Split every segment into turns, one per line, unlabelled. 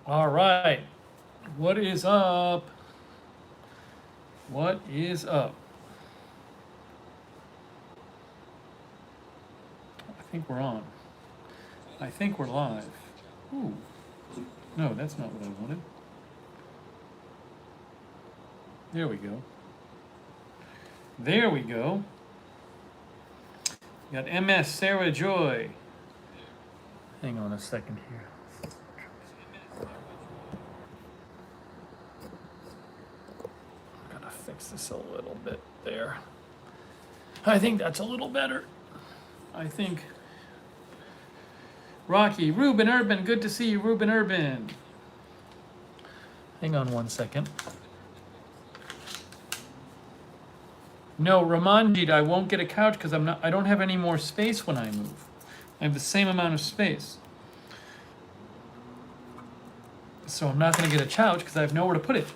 All right. What is up? What is up? I think we're on. I think we're live. Ooh. No, that's not what I wanted. There we go. There we go. We got MS Sarah Joy. Hang on a second here. Gotta fix this a little bit there. I think that's a little better. I think. Rocky, Ruben Urban, good to see you, Ruben Urban. Hang on one second. No, Ramanjit, I won't get a couch because I don't have any more space when I move. I have the same amount of space. So I'm not going to get a couch because I have nowhere to put it.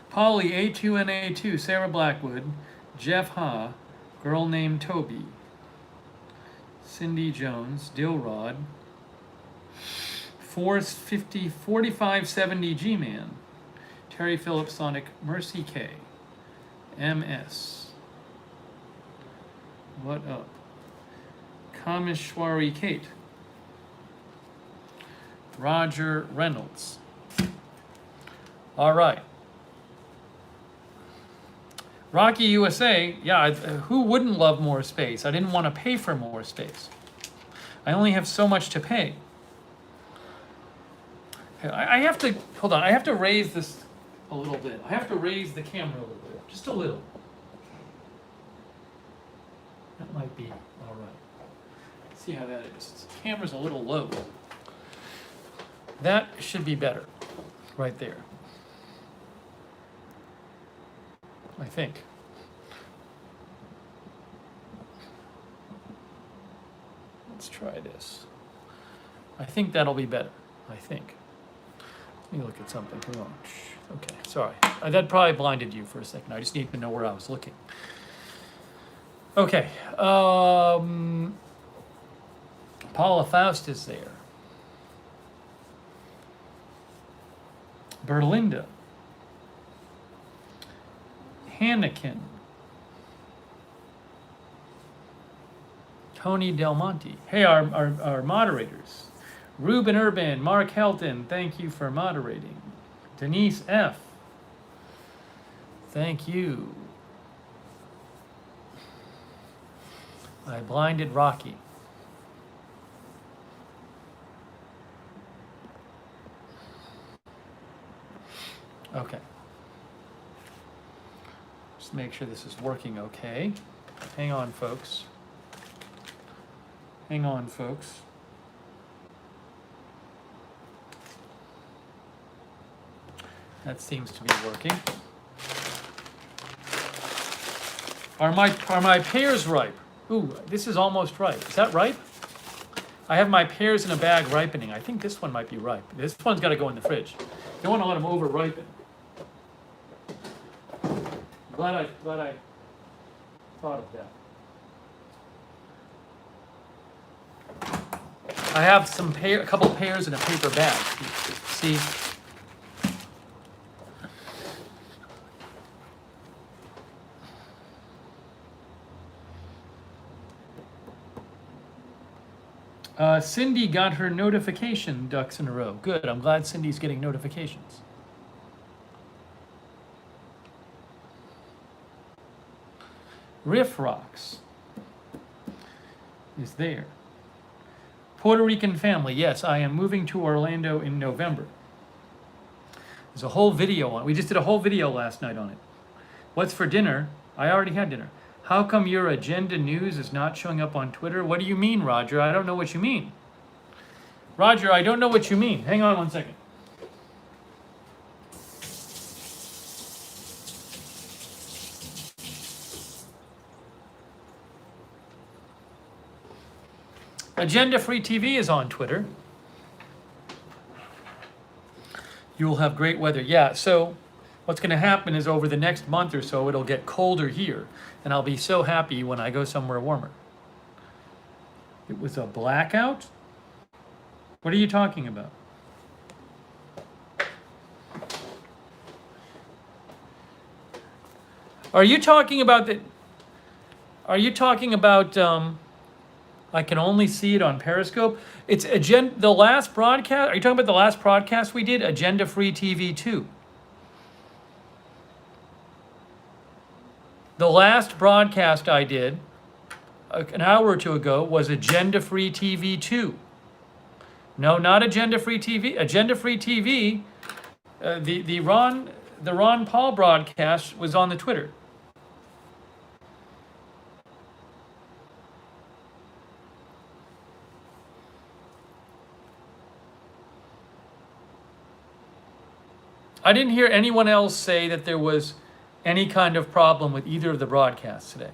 Polly, A2NA2, Sarah Blackwood, Jeff Ha, girl named Toby, Cindy Jones, Dilrod, 4570 G-Man, Terry Phillips Sonic, Mercy K, MS. What up? Kameshwari Kate, Roger Reynolds. All right. Rocky USA, yeah, who wouldn't love more space? I didn't want to pay for more space. I only have so much to pay. I have to, hold on, I have to raise this a little bit. I have to raise the camera a little bit, just a little. That might be all right. Let's see how that is. The camera's a little low. That should be better, right there. I think. Let's try this. I think that'll be better. I think. Let me look at something. Come on. Okay, sorry. That probably blinded you for a second. I just need to know where I was looking. Okay. Paula Faust is there. Berlinda. Hannikin, Tony Del Monte. Hey, our moderators. Ruben Urban, Mark Helton, thank you for moderating. Denise F. Thank you. I blinded Rocky. Okay. Make sure this is working okay. Hang on, folks. Hang on, folks. That seems to be working. Are my pears ripe? Ooh, this is almost ripe. Is that ripe? I have my pears in a bag ripening. I think this one might be ripe. This one's got to go in the fridge. You don't want to let them over ripen. Glad I thought of that. I have a couple pears in a paper bag. See? Cindy got her notification ducks in a row. Good. I'm glad Cindy's getting notifications. Riff Rocks is there. Puerto Rican family. Yes, I am moving to Orlando in November. There's a whole video on it. We just did a whole video last night on it. What's for dinner? I already had dinner. How come your agenda news is not showing up on Twitter? What do you mean, Roger? I don't know what you mean. Roger, I don't know what you mean. Hang on one second. Agenda Free TV is on Twitter. You will have great weather. Yeah, so what's going to happen is over the next month or so, it'll get colder here. And I'll be so happy when I go somewhere warmer. It was a blackout? What are you talking about? Are you talking about the? Are you talking about? I can only see it on Periscope. It's the last broadcast. Are you talking about the last broadcast we did? Agenda Free TV 2. The last broadcast I did an hour or two ago was Agenda Free TV 2. No, not Agenda Free TV. Agenda Free TV. The Ron Paul broadcast was on the Twitter. I didn't hear anyone else say that there was any kind of problem with either of the broadcasts today.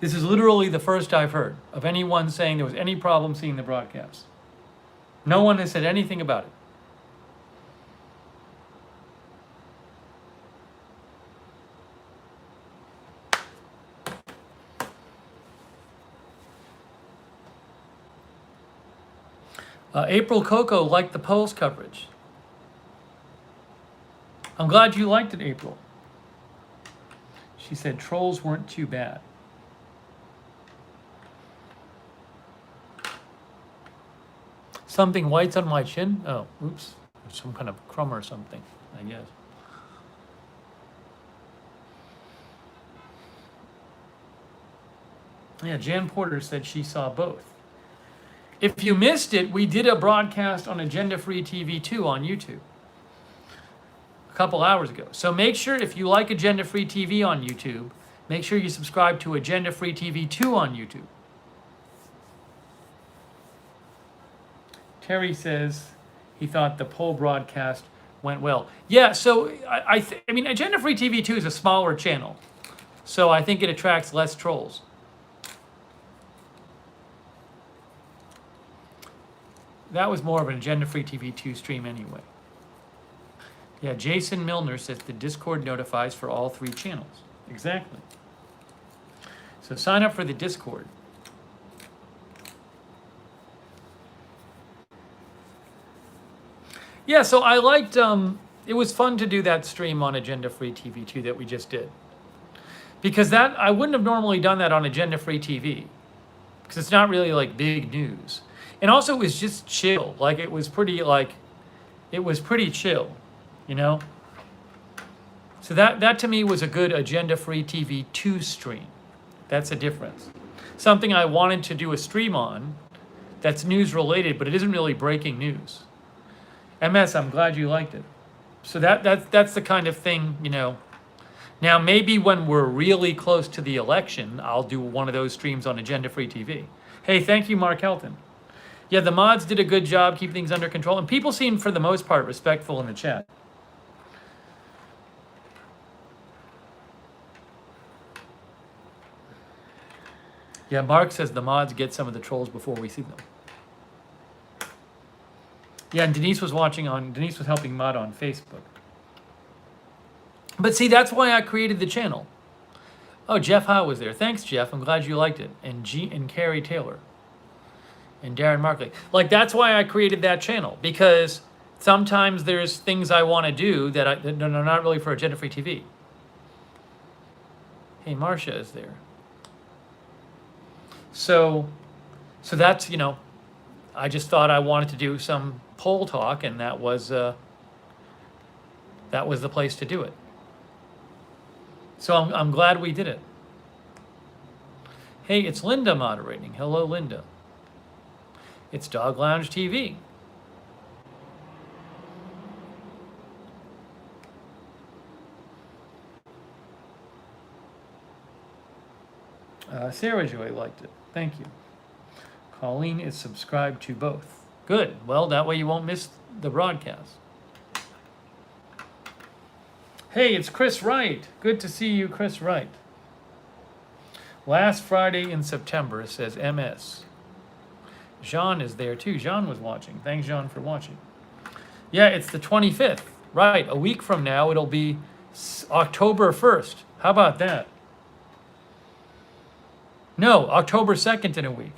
This is literally the first I've heard of anyone saying there was any problem seeing the broadcasts. No one has said anything about it. April Coco liked the polls coverage. I'm glad you liked it, April. She said trolls weren't too bad. Something white's on my chin? Oh, oops. Some kind of crumb or something, I guess. Yeah, Jan Porter said she saw both. If you missed it, we did a broadcast on Agenda Free TV 2 on YouTube a couple hours ago. So make sure, if you like Agenda Free TV on YouTube, make sure you subscribe to Agenda Free TV 2 on YouTube. Terry says he thought the poll broadcast went well. Yeah, so I mean, Agenda Free TV 2 is a smaller channel, so I think it attracts less trolls. That was more of an Agenda Free TV 2 stream anyway. Yeah, Jason Milner says the Discord notifies for all 3 channels. Exactly. So sign up for the Discord. Yeah, so I liked, it was fun to do that stream on Agenda Free TV 2 that we just did. Because that, I wouldn't have normally done that on Agenda Free TV. Because it's not really like big news. And also it was just chill. Like it was pretty chill, you know? So that to me was a good Agenda Free TV 2 stream. That's a difference. Something I wanted to do a stream on that's news related, but it isn't really breaking news. MS, I'm glad you liked it. So that's the kind of thing, you know. Now maybe when we're really close to the election, I'll do one of those streams on Agenda Free TV. Hey, thank you, Mark Helton. Yeah, the mods did a good job keeping things under control, and people seemed, for the most part, respectful in the chat. Yeah, Mark says the mods get some of the trolls before we see them. Yeah, and Denise was helping mod on Facebook. But see, that's why I created the channel. Oh, Jeff Howe was there. Thanks, Jeff. I'm glad you liked it. And Carrie Taylor. And Darren Markley. Like, that's why I created that channel. Because sometimes there's things I want to do that are not really for Agenda Free TV. Hey, Marcia is there. So that's, you know, I just thought I wanted to do some poll talk, and that was the place to do it. So I'm glad we did it. Hey, it's Linda moderating. Hello, Linda. It's Dog Lounge TV. Sarah Joy liked it. Thank you. Colleen is subscribed to both. Good. Well, that way you won't miss the broadcast. Hey, it's Chris Wright. Good to see you, Chris Wright. Last Friday in September, says MS. Jean is there too. Jean was watching. Thanks, Jean, for watching. Yeah, it's the 25th. Right, a week from now, it'll be October 1st. How about that? No, October 2nd in a week.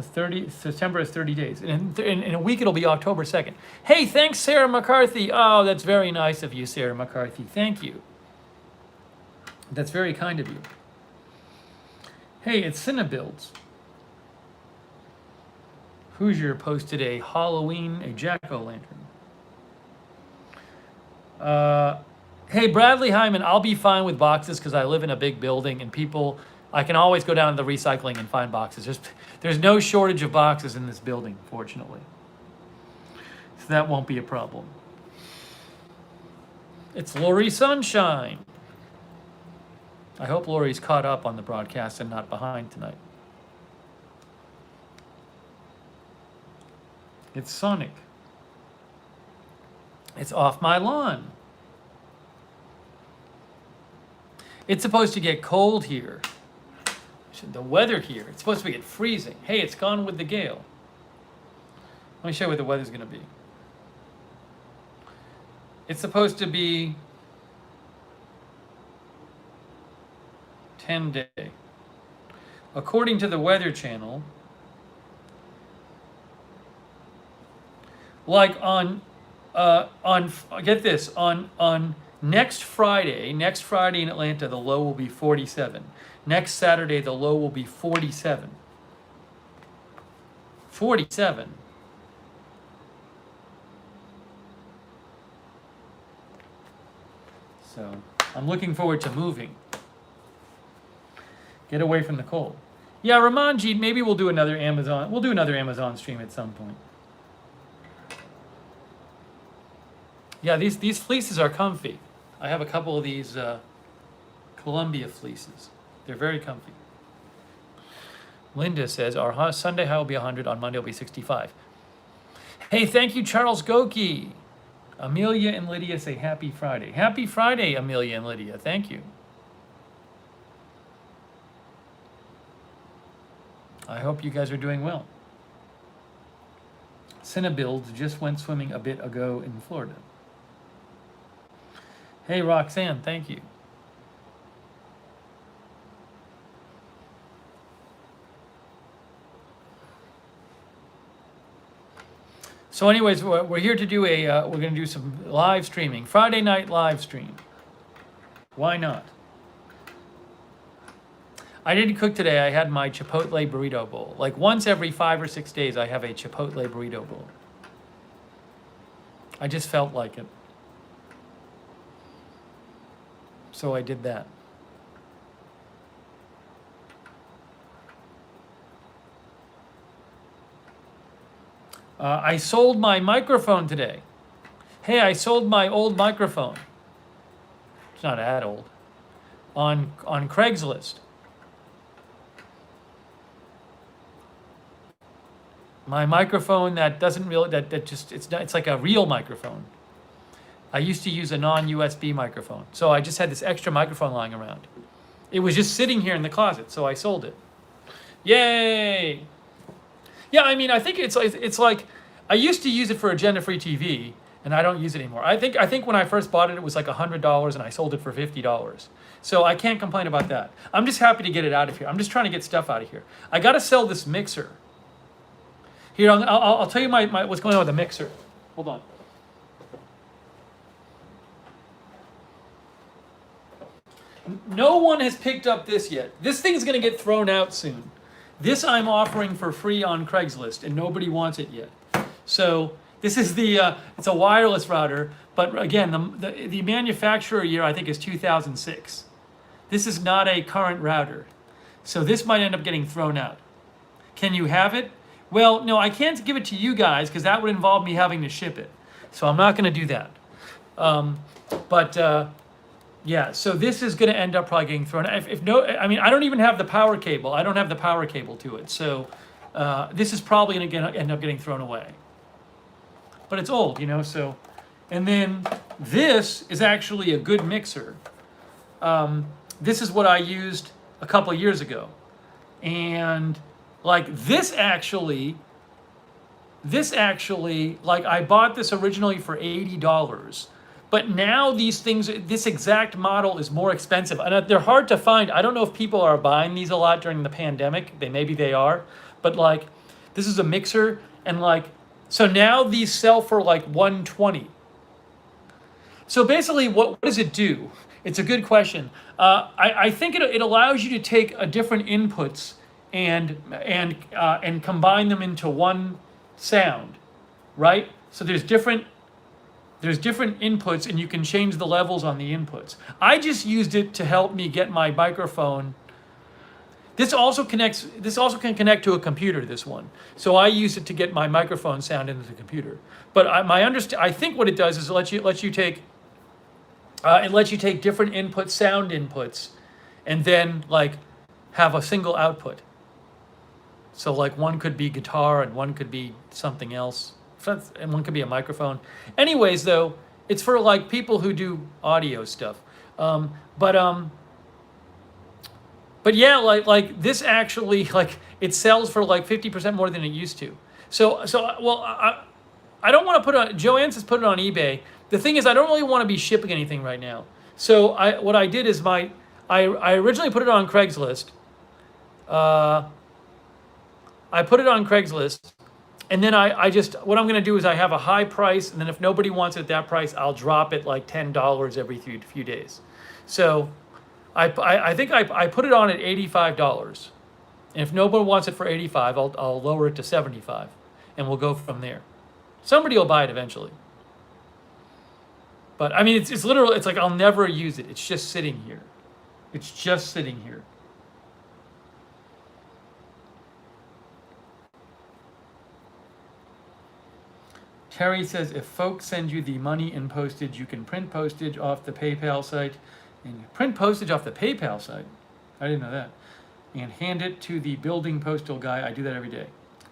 because September is 30 days. And in a week, it'll be October 2nd. Hey, thanks, Sarah McCarthy. Oh, that's very nice of you, Sarah McCarthy. Thank you. That's very kind of you. Hey, it's Cinebuilds. Hoosier posted a jack-o'-lantern. Hey, Bradley Hyman, I'll be fine with boxes because I live in a big building and I can always go down to the recycling and find boxes. There's no shortage of boxes in this building, fortunately. So that won't be a problem. It's Lori Sunshine. I hope Lori's caught up on the broadcast and not behind tonight. It's Sonic. It's Off My Lawn. It's supposed to get cold here. The weather here, it's supposed to get freezing. Hey, it's Gone with the Gale. Let me show you what the weather's going to be. It's supposed to be 10-day. According to the Weather Channel, like get this, on next Friday in Atlanta, the low will be 47. Next Saturday, the low will be 47. 47. So I'm looking forward to moving. Get away from the cold. Yeah, Ramanji, maybe we'll do another Amazon. We'll do another Amazon stream at some point. Yeah, these fleeces are comfy. I have a couple of these Columbia fleeces. They're very comfy. Linda says, our Sunday high will be 100, on Monday will be 65. Hey, thank you, Charles Goki. Amelia and Lydia say happy Friday. Happy Friday, Amelia and Lydia. Thank you. I hope you guys are doing well. Cinebuilds just went swimming a bit ago in Florida. Hey, Roxanne, thank you. So anyways, we're here to do we're going to do some live streaming. Friday night live stream. Why not? I didn't cook today. I had my Chipotle burrito bowl. Like once every 5 or 6 days, I have a Chipotle burrito bowl. I just felt like it. So I did that. I sold my microphone today. Hey, I sold my old microphone. It's not that old. On Craigslist. My microphone that doesn't really, it's like a real microphone. I used to use a non-USB microphone. So I just had this extra microphone lying around. It was just sitting here in the closet, so I sold it. Yay! Yeah, I mean, I think it's like, I used to use it for agenda-free TV, and I don't use it anymore. I think when I first bought it, it was like $100, and I sold it for $50. So I can't complain about that. I'm just happy to get it out of here. I'm just trying to get stuff out of here. I got to sell this mixer. Here, I'll tell you what's going on with the mixer. Hold on. No one has picked up this yet. This thing's going to get thrown out soon. This I'm offering for free on Craigslist, and nobody wants it yet. So this is it's a wireless router, but again, the manufacturer year I think is 2006. This is not a current router. So this might end up getting thrown out. Can you have it? Well, no, I can't give it to you guys because that would involve me having to ship it. So I'm not going to do that. Yeah, so this is going to end up probably getting thrown out. I mean, I don't even have the power cable. I don't have the power cable to it. So this is probably going to end up getting thrown away. But it's old, so. And then this is actually a good mixer. This is what I used a couple of years ago. And like this actually, like I bought this originally for $80. But now these things, this exact model is more expensive. And they're hard to find. I don't know if people are buying these a lot during the pandemic. Maybe they are. But like This is a mixer, and like, so now these sell for like 120. So basically, what does it do? It's a good question. I think it allows you to take different inputs and combine them into one sound, right? So there's different inputs, and you can change the levels on the inputs. I just used it to help me get my microphone. This also can connect to a computer, this one. So I use it to get my microphone sound into the computer. But I think what it does is it lets you take different sound inputs, and then like have a single output. So like one could be guitar and one could be something else, and one could be a microphone. Anyways, though, it's for like people who do audio stuff. But yeah, like this actually, like, it sells for like 50% more than it used to. So well, I don't want to put it on. Joanne says put it on eBay. The thing is, I don't really want to be shipping anything right now. So what I did is I originally put it on Craigslist. I put it on Craigslist, and then what I'm going to do is I have a high price, and then if nobody wants it at that price, I'll drop it like $10 every few days. So I think I put it on at $85, and if nobody wants it for $85, I'll lower it to $75, and we'll go from there. Somebody will buy it eventually. But I mean, it's literally, it's like I'll never use it. It's just sitting here. It's just sitting here. Terry says, if folks send you the money in postage, you can print postage off the PayPal site. And print postage off the PayPal site? I didn't know that. And hand it to the building postal guy. I do that every day.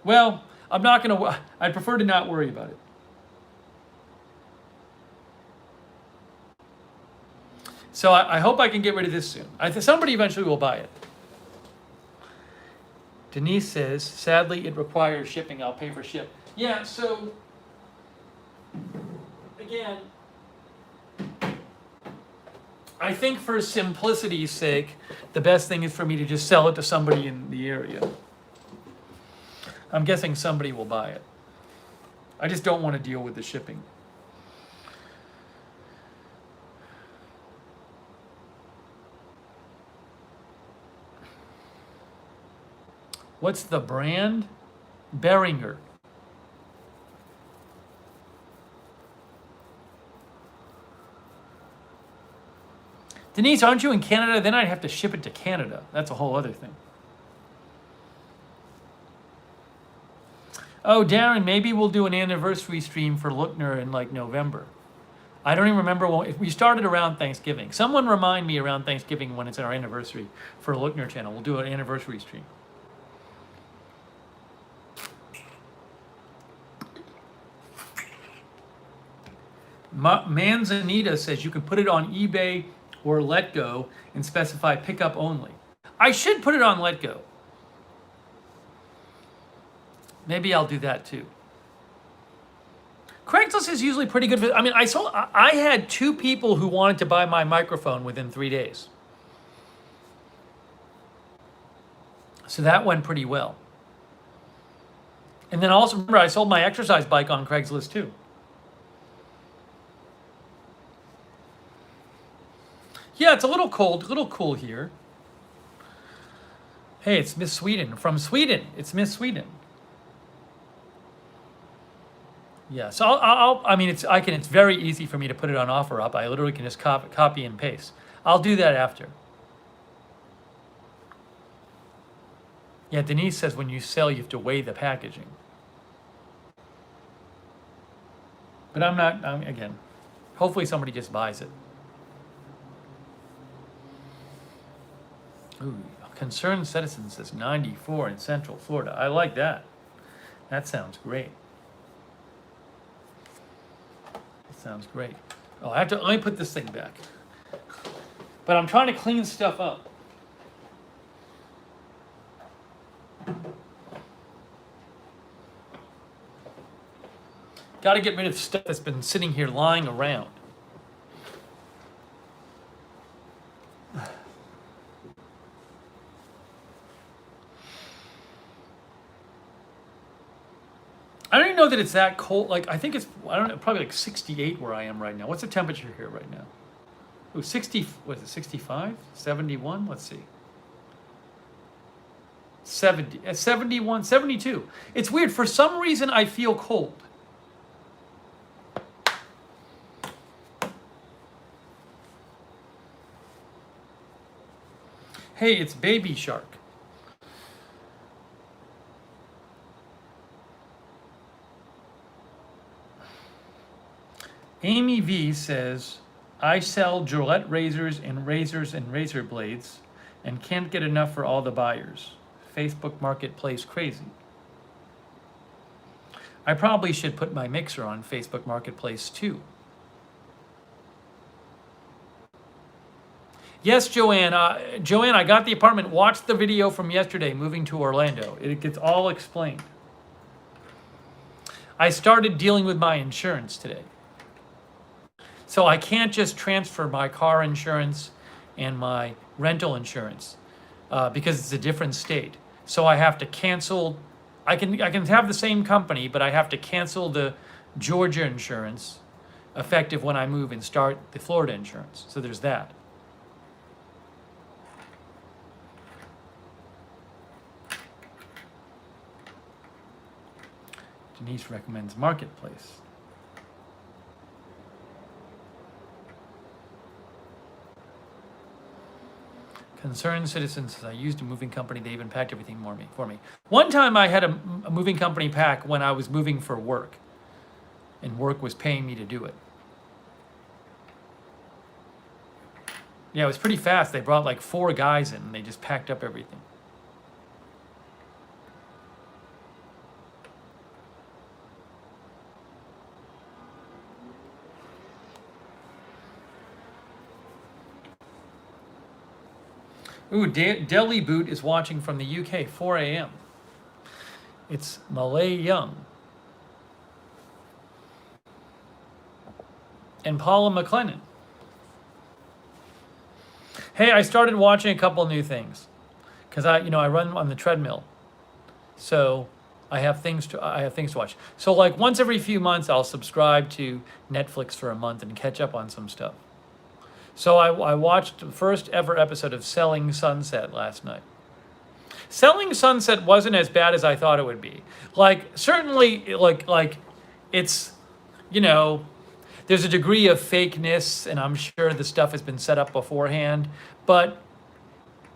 Well, I'm not going to, I'd prefer to not worry about it. So I hope I can get rid of this soon. Somebody eventually will buy it. Denise says, sadly, it requires shipping. I'll pay for ship. Yeah, so, again, I think for simplicity's sake, the best thing is for me to just sell it to somebody in the area. I'm guessing somebody will buy it. I just don't want to deal with the shipping. What's the brand? Behringer. Denise, aren't you in Canada? Then I'd have to ship it to Canada. That's a whole other thing. Oh, Darren, maybe we'll do an anniversary stream for Lookner in like November. I don't even remember if we started around Thanksgiving. Someone remind me around Thanksgiving when it's our anniversary for Lookner channel. We'll do an anniversary stream. Manzanita says you can put it on eBay or Letgo and specify pickup only. I should put it on Letgo. Maybe I'll do that too. Craigslist is usually pretty good. I mean, I had 2 people who wanted to buy my microphone within 3 days. So that went pretty well. And then also, remember, I sold my exercise bike on Craigslist too. Yeah, it's a little cold, a little cool here. Hey, it's Miss Sweden. From Sweden. It's Miss Sweden. Yeah, so it's very easy for me to put it on OfferUp. I literally can just copy and paste. I'll do that after. Yeah, Denise says when you sell, you have to weigh the packaging. But again, hopefully somebody just buys it. Ooh, Concerned Citizen says 94 in Central Florida. I like that. That sounds great. Sounds great. Oh, let me put this thing back. But I'm trying to clean stuff up. Got to get rid of stuff that's been sitting here lying around. that it's that cold. Like, I think it's, I don't know, probably like 68 where I am right now. What's the temperature here right now? Oh, 60, what is it, 65? 71? Let's see. 70, 71, 72. It's weird. For some reason, I feel cold. Hey, it's Baby Shark. Amy V says, I sell Gillette razors and razor blades and can't get enough for all the buyers. Facebook Marketplace crazy. I probably should put my mixer on Facebook Marketplace too. Yes, Joanne. Joanne, I got the apartment. Watch the video from yesterday, moving to Orlando. It gets all explained. I started dealing with my insurance today. So I can't just transfer my car insurance and my rental insurance because it's a different state. So I have to cancel. I can have the same company, but I have to cancel the Georgia insurance effective when I move and start the Florida insurance. So there's that. Denise recommends Marketplace. Concerned Citizen says, I used a moving company. They even packed everything for me. One time I had a moving company pack when I was moving for work. And work was paying me to do it. Yeah, it was pretty fast. They brought like 4 guys in and they just packed up everything. Ooh, Delhi Boot is watching from the UK, 4 a.m. It's Malay Young. And Paula McLennan. Hey, I started watching a couple new things. Because I run on the treadmill. So I have things to watch. So like once every few months I'll subscribe to Netflix for a month and catch up on some stuff. So I watched the first ever episode of Selling Sunset last night. Selling Sunset wasn't as bad as I thought it would be. Like, certainly, like it's, there's a degree of fakeness, and I'm sure the stuff has been set up beforehand. But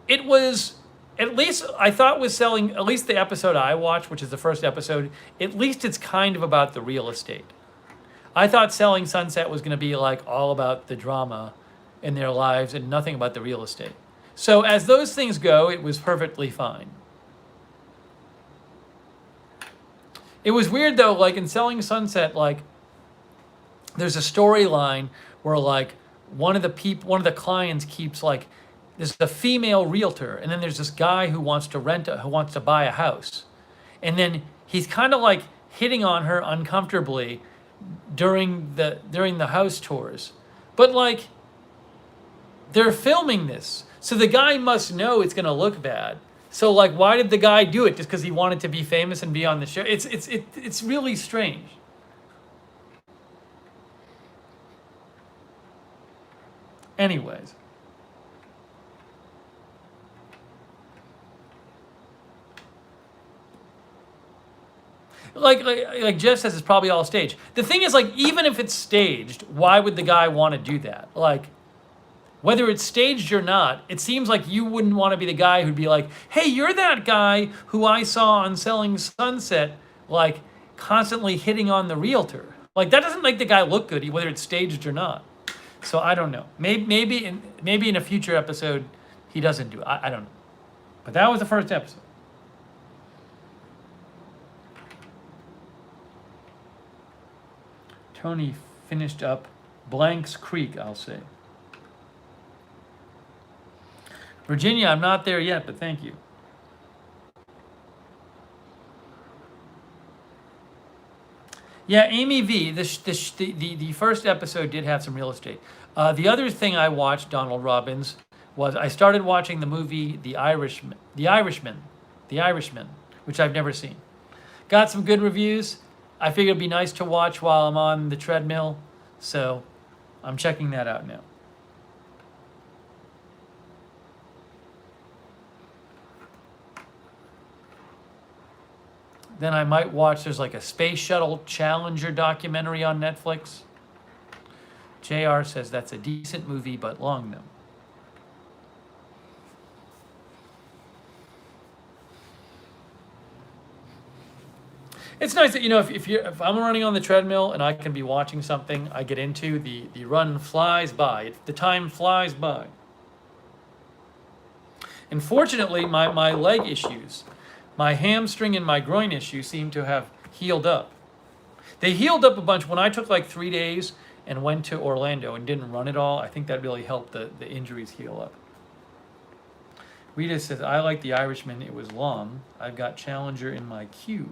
it was, at least, I thought was selling, at least the episode I watched, which is the first episode, at least it's kind of about the real estate. I thought Selling Sunset was going to be like all about the drama in their lives and nothing about the real estate. So as those things go, it was perfectly fine. It was weird though, like in Selling Sunset, like there's a storyline where like one of the clients keeps like, there's a female realtor and then there's this guy who wants to buy a house. And then he's kind of like hitting on her uncomfortably during the house tours. But like, they're filming this. So the guy must know it's going to look bad. So like, why did the guy do it? Just because he wanted to be famous and be on the show? It's really strange. Anyways. Like Jeff says, it's probably all staged. The thing is, like, even if it's staged, why would the guy want to do that? Like, whether it's staged or not, it seems like you wouldn't want to be the guy who'd be like, hey, you're that guy who I saw on Selling Sunset, like, constantly hitting on the realtor. Like, that doesn't make the guy look good, whether it's staged or not. So I don't know. Maybe in a future episode, he doesn't do it. I don't know. But that was the first episode. Tony finished up Blanks Creek, I'll say. Virginia, I'm not there yet, but thank you. Yeah, Amy V, the first episode did have some real estate. The other thing I watched, Donald Robbins, was I started watching the movie The Irishman, which I've never seen. Got some good reviews. I figured it'd be nice to watch while I'm on the treadmill, so I'm checking that out now. Then I might watch, there's like a Space Shuttle Challenger documentary on Netflix. JR says that's a decent movie, but long though. It's nice that, if I'm running on the treadmill and I can be watching something I get into, the run flies by. The time flies by. Unfortunately, my leg issues, my hamstring and my groin issues seem to have healed up. They healed up a bunch when I took like 3 days and went to Orlando and didn't run at all. I think that really helped the injuries heal up. Rita says, I like The Irishman. It was long. I've got Challenger in my queue.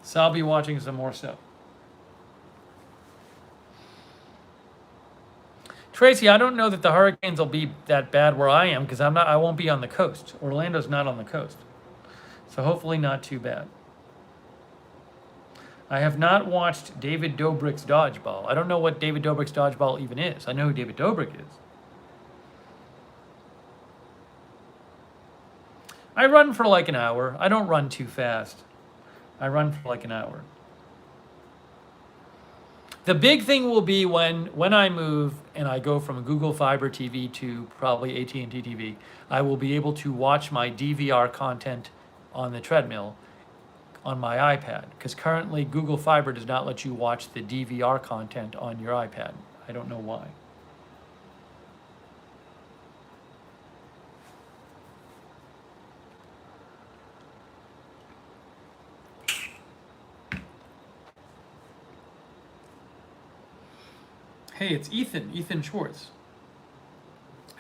So I'll be watching some more stuff. Tracy, I don't know that the hurricanes will be that bad where I am because I won't be on the coast. Orlando's not on the coast. So hopefully not too bad. I have not watched David Dobrik's Dodgeball. I don't know what David Dobrik's Dodgeball even is. I know who David Dobrik is. I run for like an hour. I don't run too fast. I run for like an hour. The big thing will be when I move and I go from Google Fiber TV to probably AT&T TV, I will be able to watch my DVR content on the treadmill on my iPad, because currently Google Fiber does not let you watch the DVR content on your iPad. I don't know why. Hey, it's Ethan Schwartz.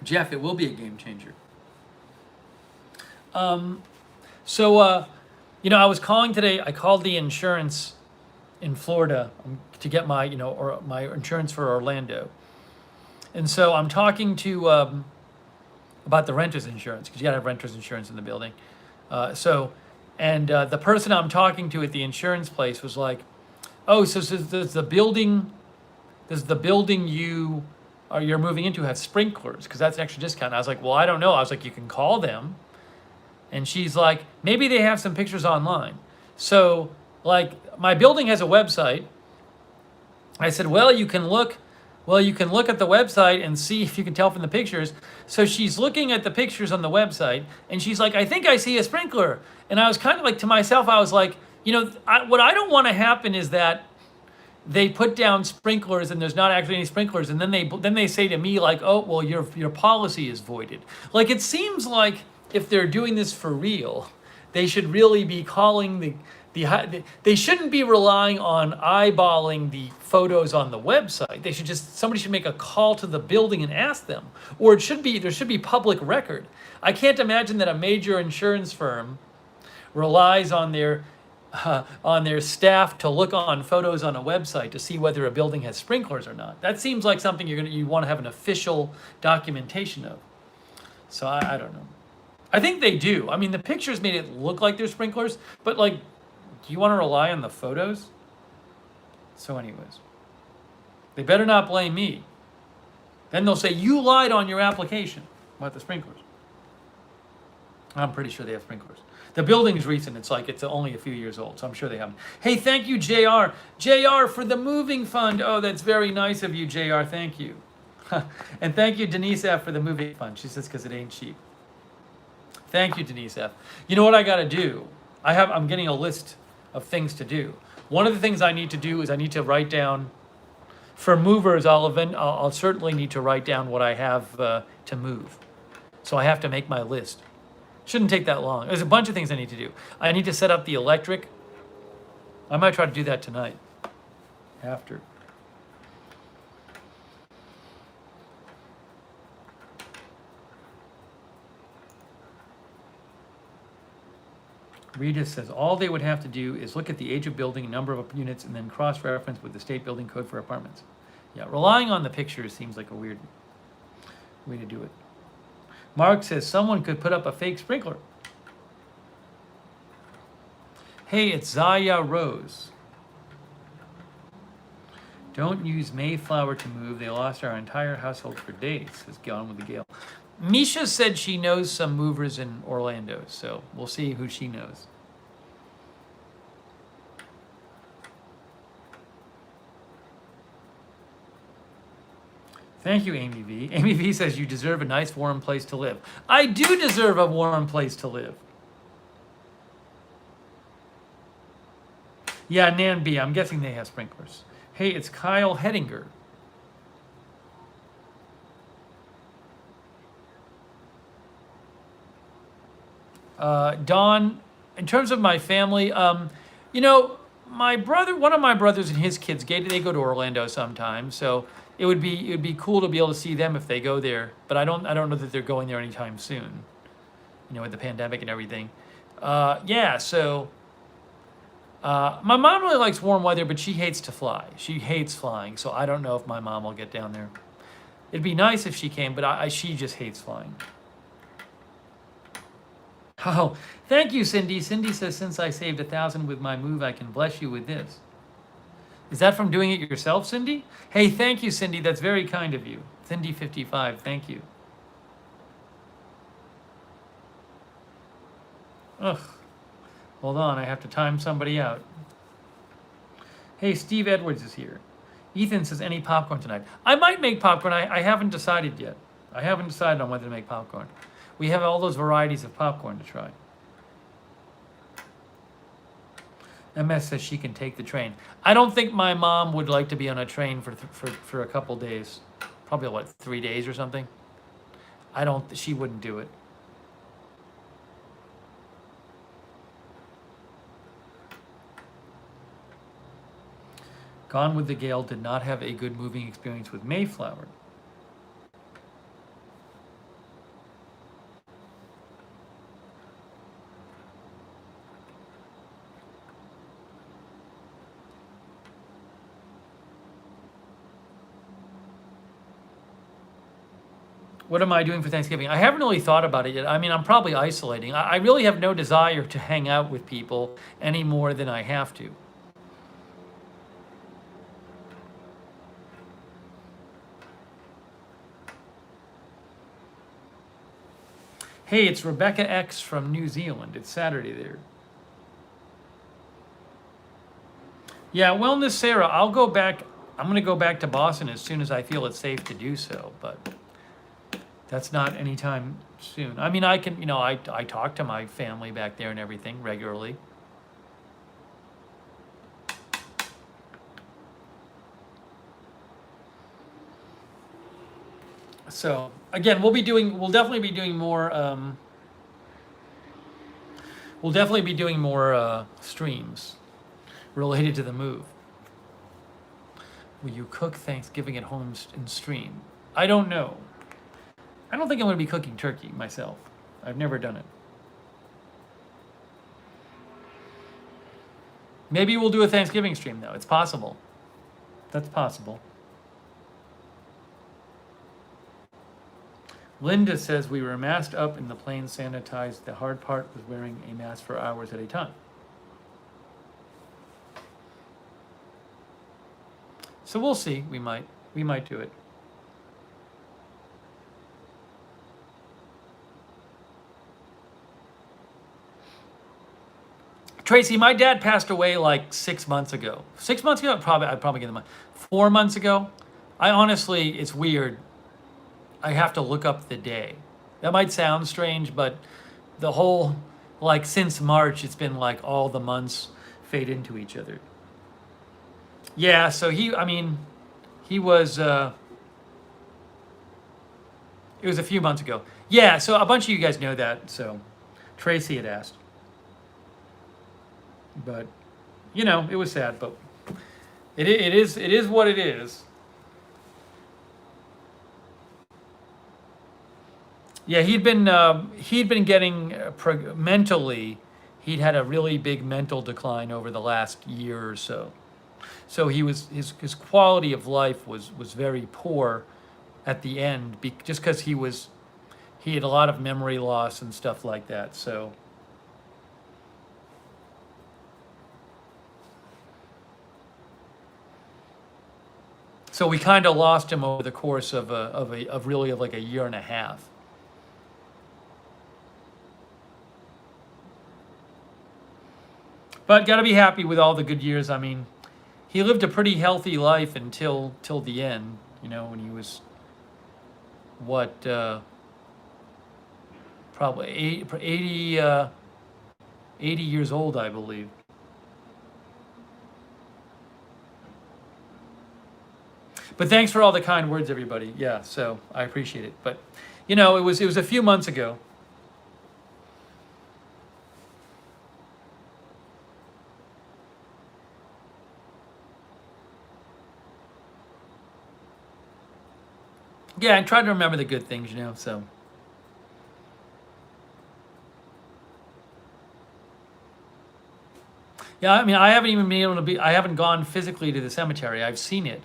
Jeff, it will be a game changer. I was calling today. I called the insurance in Florida to get my insurance for Orlando. And so I'm talking to about the renter's insurance, because you got to have renter's insurance in the building. The person I'm talking to at the insurance place was like, oh, so does the building you're moving into have sprinklers? Because that's an extra discount. And I was like, well, I don't know. I was like, you can call them. And she's like, maybe they have some pictures online. So, like, my building has a website. I said, well, you can look at the website and see if you can tell from the pictures. So she's looking at the pictures on the website, and she's like, I think I see a sprinkler. And I was kind of like, to myself, I was like, what I don't want to happen is that they put down sprinklers and there's not actually any sprinklers, and then they say to me like, oh, well, your policy is voided. Like, it seems like if they're doing this for real, they should really be calling they shouldn't be relying on eyeballing the photos on the website. Somebody should make a call to the building and ask them, or there should be public record. I can't imagine that a major insurance firm relies on their staff to look on photos on a website to see whether a building has sprinklers or not. That seems like something you want to have an official documentation of. So I don't know. I think they do. I mean, the pictures made it look like there's sprinklers, but like, do you want to rely on the photos? So anyways, they better not blame me. Then they'll say, you lied on your application about the sprinklers. I'm pretty sure they have sprinklers. The building's recent. It's only a few years old, so I'm sure they haven't. Hey, thank you, JR. JR, for the moving fund. Oh, that's very nice of you, JR. Thank you. And thank you, Denise F., for the moving fund. She says, because it ain't cheap. Thank you, Denise F. You know what I got to do? I'm getting a list of things to do. One of the things I need to do is I need to write down, for movers, I'll certainly need to write down what I have to move. So I have to make my list. Shouldn't take that long. There's a bunch of things I need to do. I need to set up the electric. I might try to do that tonight. After. Rita says, all they would have to do is look at the age of building, number of units, and then cross-reference with the state building code for apartments. Yeah, relying on the pictures seems like a weird way to do it. Mark says someone could put up a fake sprinkler. Hey, it's Zaya Rose. Don't use Mayflower to move. They lost our entire household for days, says Gone with the Gale. Misha said she knows some movers in Orlando, so we'll see who she knows. Thank you, Amy V. Amy V says you deserve a nice warm place to live. I do deserve a warm place to live. Yeah, Nan B, I'm guessing they have sprinklers. Hey, it's Kyle Hedinger. Don, in terms of my family, my brother, one of my brothers and his kids, they go to Orlando sometimes, so it would be cool to be able to see them if they go there. But I don't know that they're going there anytime soon. With the pandemic and everything. So my mom really likes warm weather, but she hates to fly. She hates flying, so I don't know if my mom will get down there. It'd be nice if she came, but she just hates flying. Oh, thank you, Cindy. Cindy says, since I saved 1,000 with my move, I can bless you with this. Is that from doing it yourself, Cindy? Hey, thank you, Cindy. That's very kind of you. Cindy55, thank you. Ugh. Hold on, I have to time somebody out. Hey, Steve Edwards is here. Ethan says, any popcorn tonight? I might make popcorn. I haven't decided yet. I haven't decided on whether to make popcorn. We have all those varieties of popcorn to try. MS says she can take the train. I don't think my mom would like to be on a train for a couple days. Probably, 3 days or something? She wouldn't do it. Gone with the Gale did not have a good moving experience with Mayflower. What am I doing for Thanksgiving? I haven't really thought about it yet. I mean, I'm probably isolating. I really have no desire to hang out with people any more than I have to. Hey, it's Rebecca X from New Zealand. It's Saturday there. Yeah, Wellness Sarah, I'll go back. I'm going to go back to Boston as soon as I feel it's safe to do so, but that's not anytime soon. I mean, I can, I talk to my family back there and everything regularly. So again, we'll definitely be doing more. We'll definitely be doing more streams related to the move. Will you cook Thanksgiving at home and stream? I don't know. I don't think I'm going to be cooking turkey myself. I've never done it. Maybe we'll do a Thanksgiving stream though. It's possible. That's possible. Linda says we were masked up in the plane, sanitized. The hard part was wearing a mask for hours at a time. So we'll see. We might do it. Tracy, my dad passed away like 6 months ago. 6 months ago? I'd probably get them. 4 months ago? It's weird. I have to look up the day. That might sound strange, but the whole, since March, it's been all the months fade into each other. Yeah, so he was, it was a few months ago. Yeah, so a bunch of you guys know that, so Tracy had asked. But, it was sad, but it is what it is. Yeah, he'd been getting mentally, he'd had a really big mental decline over the last year or so. So his quality of life was very poor at the end, just because he was he had a lot of memory loss and stuff like that. So we kind of lost him over the course of really like a year and a half. But got to be happy with all the good years. I mean, he lived a pretty healthy life until the end. You know, when he was what probably 80 years old, I believe. But thanks for all the kind words, everybody. Yeah, so I appreciate it. But you know, it was a few months ago. Yeah, I try to remember the good things, you know. So yeah, I mean, I haven't even been able to be. I haven't gone physically to the cemetery. I've seen it.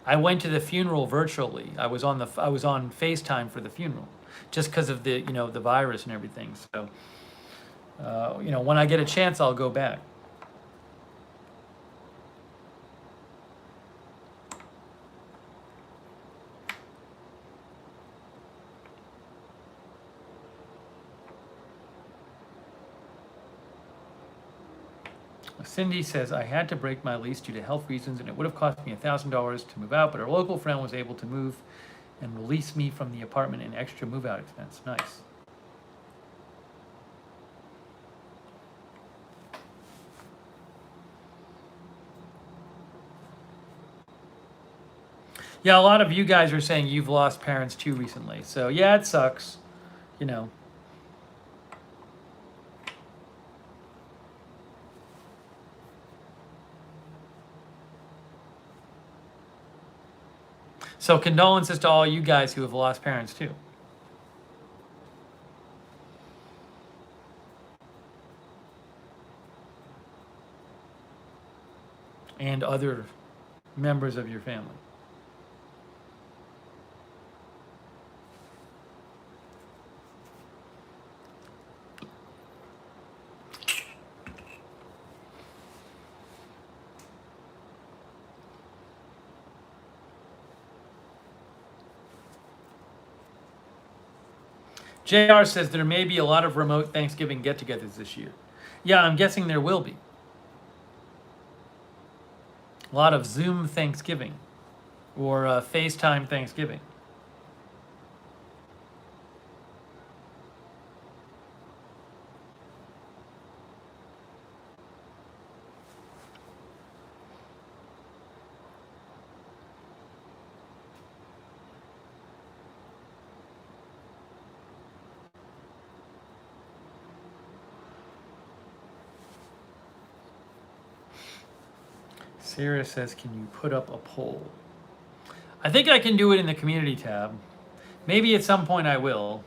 I went to the funeral virtually. I was on FaceTime for the funeral, just because of the the virus and everything. So, when I get a chance, I'll go back. Cindy says, I had to break my lease due to health reasons, and it would have cost me $1,000 to move out, but our local friend was able to move and release me from the apartment and extra move-out expense. Nice. Yeah, a lot of you guys are saying you've lost parents too recently. So yeah, it sucks, you know. So condolences to all you guys who have lost parents too. And other members of your family. JR says there may be a lot of remote Thanksgiving get-togethers this year. Yeah, I'm guessing there will be. A lot of Zoom Thanksgiving or FaceTime Thanksgiving. Sarah says, can you put up a poll? I think I can do it in the community tab. Maybe at some point I will.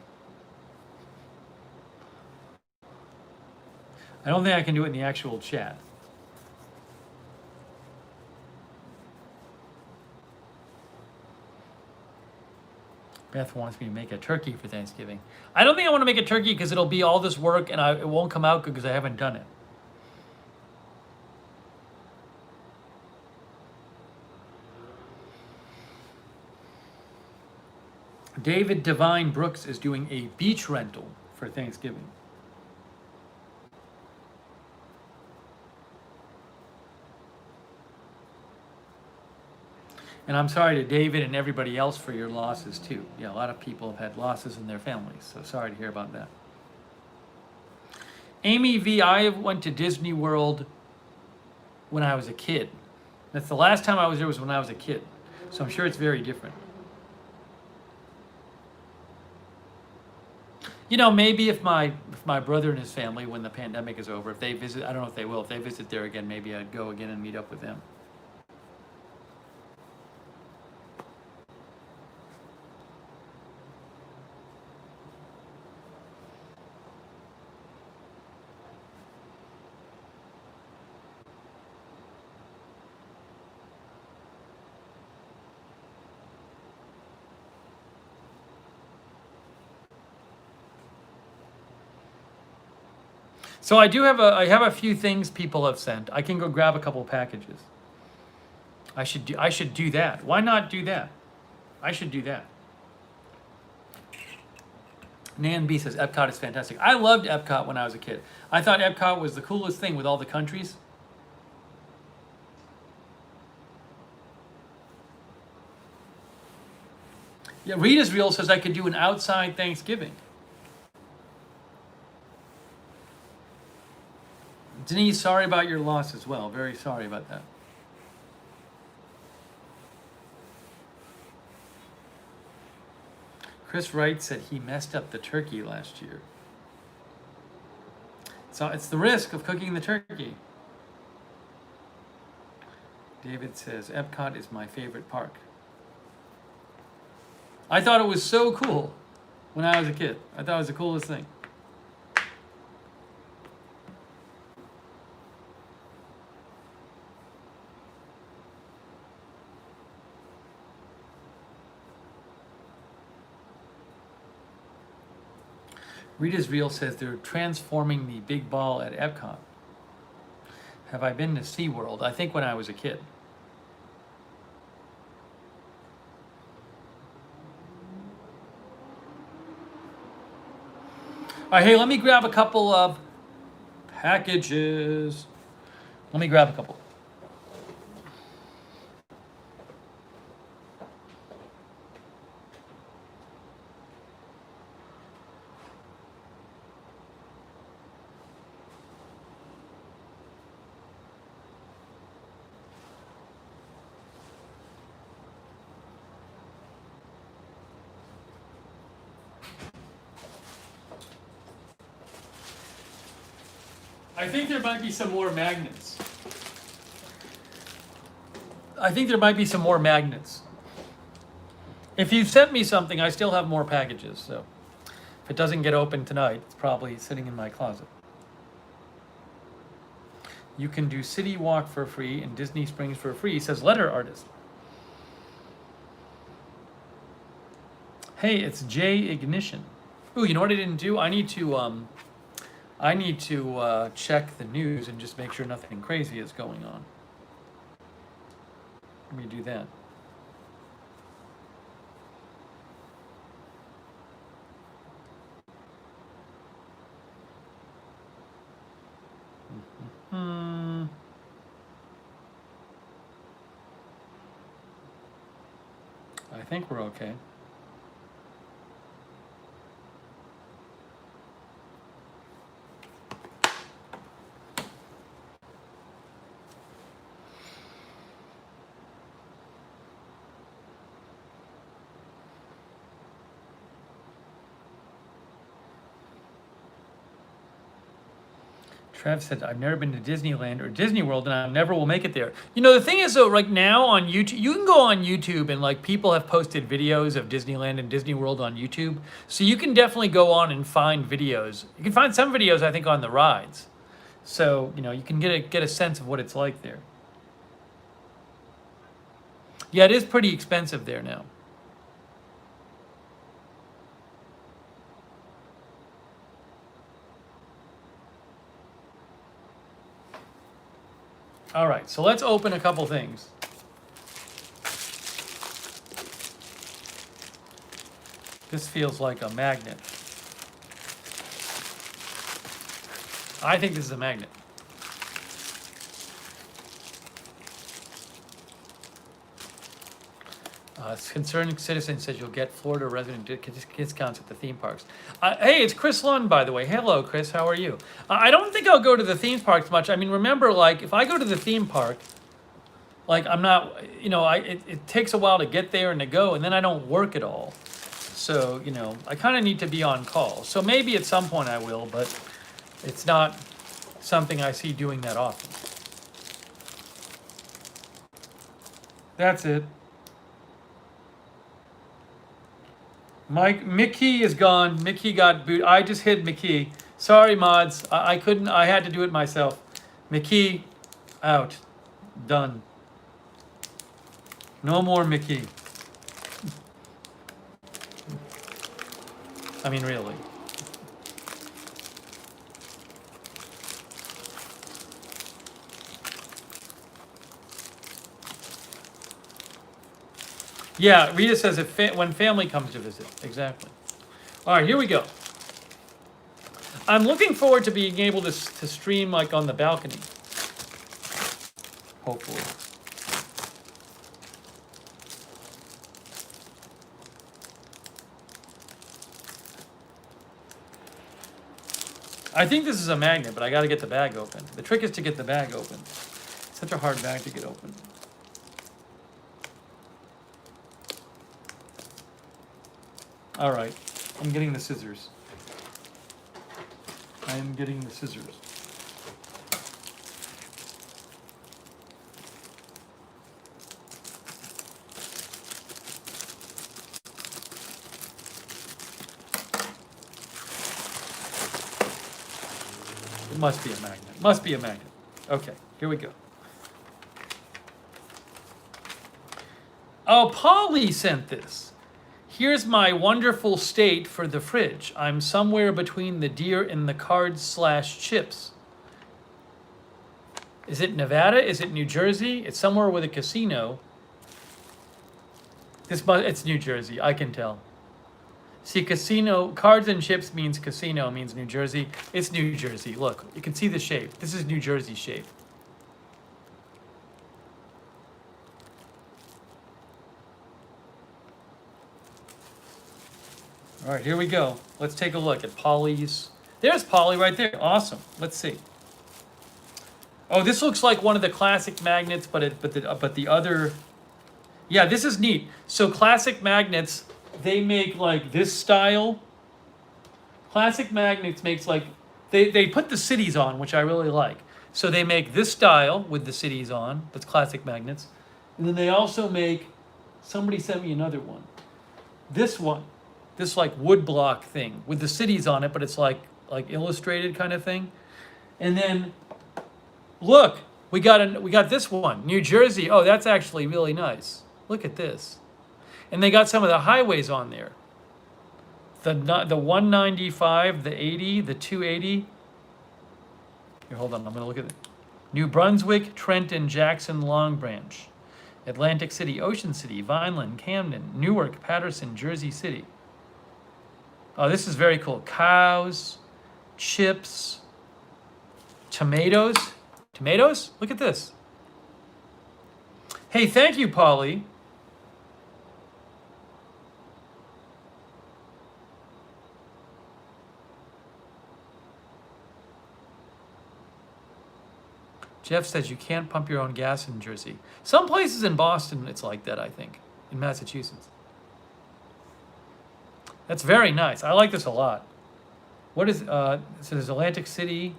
I don't think I can do it in the actual chat. Beth wants me to make a turkey for Thanksgiving. I don't think I want to make a turkey because it'll be all this work and it won't come out good because I haven't done it. David Devine Brooks is doing a beach rental for Thanksgiving. And I'm sorry to David and everybody else for your losses too. Yeah, a lot of people have had losses in their families, so sorry to hear about that. Amy V, I went to Disney World when I was a kid. That's the last time I was there was when I was a kid. So I'm sure it's very different. You know, maybe if my brother and his family, when the pandemic is over, if they visit, I don't know if they will, if they visit there again, maybe I'd go again and meet up with them. So I have a few things people have sent. I can go grab a couple packages. I should do that. Why not do that? I should do that. Nan B says Epcot is fantastic. I loved Epcot when I was a kid. I thought Epcot was the coolest thing with all the countries. Yeah, Rita's Real says I could do an outside Thanksgiving. Denise, sorry about your loss as well. Very sorry about that. Chris Wright said he messed up the turkey last year. So it's the risk of cooking the turkey. David says Epcot is my favorite park. I thought it was so cool when I was a kid. I thought it was the coolest thing. Rita's Real says they're transforming the big ball at Epcot. Have I been to SeaWorld? I think when I was a kid. All right, hey, let me grab a couple of packages. Let me grab a couple. I think there might be some more magnets. If you've sent me something, I still have more packages. So if it doesn't get open tonight, it's probably sitting in my closet. You can do City Walk for free and Disney Springs for free, says Letter Artist. Hey, it's J Ignition. Ooh, you know what I didn't do? I need to check the news and just make sure nothing crazy is going on. Let me do that. I think we're okay. Trev said, I've never been to Disneyland or Disney World and I never will make it there. You know, the thing is though, right now on YouTube, you can go on YouTube and like people have posted videos of Disneyland and Disney World on YouTube. So you can definitely go on and find videos. You can find some videos, I think, on the rides. So, you know, you can get a sense of what it's like there. Yeah, it is pretty expensive there now. All right, so let's open a couple things. This feels like a magnet. I think this is a magnet. Concerned Citizen says you'll get Florida resident discounts at the theme parks. Hey, it's Chris Lund, by the way. Hello, Chris. How are you? I don't think I'll go to the theme parks much. I mean, remember, like, if I go to the theme park, like, I'm not, you know, it takes a while to get there and to go, and then I don't work at all. So, you know, I kind of need to be on call. So maybe at some point I will, but it's not something I see doing that often. That's it. Mickey is gone. Mickey got booted. I just hid Mickey. Sorry, mods. I couldn't. I had to do it myself. Mickey, out. Done. No more Mickey. I mean, really. Yeah, Rita says when family comes to visit. Exactly. All right, here we go. I'm looking forward to being able to stream like on the balcony. Hopefully. I think this is a magnet, but I got to get the bag open. The trick is to get the bag open. It's such a hard bag to get open. All right, I'm getting the scissors. I am getting the scissors. It must be a magnet. Must be a magnet. Okay, here we go. Oh, Polly sent this. Here's my wonderful state for the fridge. I'm somewhere between the deer and the cards/chips. Is it Nevada? Is it New Jersey? It's somewhere with a casino. It's New Jersey, I can tell. See, casino, cards and chips means casino, means New Jersey. It's New Jersey. Look, you can see the shape. This is New Jersey shape. All right, here we go. Let's take a look at Polly's. There's Polly right there. Awesome. Let's see. Oh, this looks like one of the classic magnets, but the other. Yeah, this is neat. So classic magnets, they make like this style. Classic magnets makes like they put the cities on, which I really like. So they make this style with the cities on. That's classic magnets, and then they also make. Somebody sent me another one. This one. This like wood block thing with the cities on it, but it's like illustrated kind of thing. And then look, we got this one, New Jersey. Oh, that's actually really nice. Look at this. And they got some of the highways on there. The 195, the 80, the 280. Here, hold on, I'm gonna look at it. New Brunswick, Trenton, Jackson, Long Branch, Atlantic City, Ocean City, Vineland, Camden, Newark, Patterson, Jersey City. Oh, this is very cool. Cows, chips, tomatoes. Tomatoes? Look at this. Hey, thank you, Polly. Jeff says you can't pump your own gas in Jersey. Some places in Boston, it's like that, I think, in Massachusetts. That's very nice. I like this a lot. What is, so there's Atlantic City.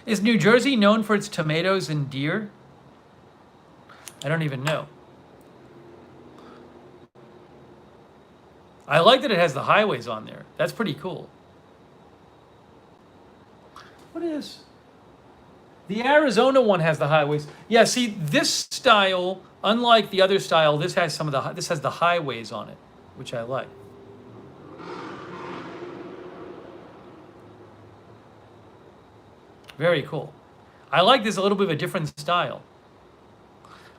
Is New Jersey known for its tomatoes and deer? I don't even know. I like that it has the highways on there. That's pretty cool. What is? The Arizona one has the highways. Yeah, see, this style, unlike the other style, this has the highways on it, which I like. Very cool. I like this a little bit of a different style.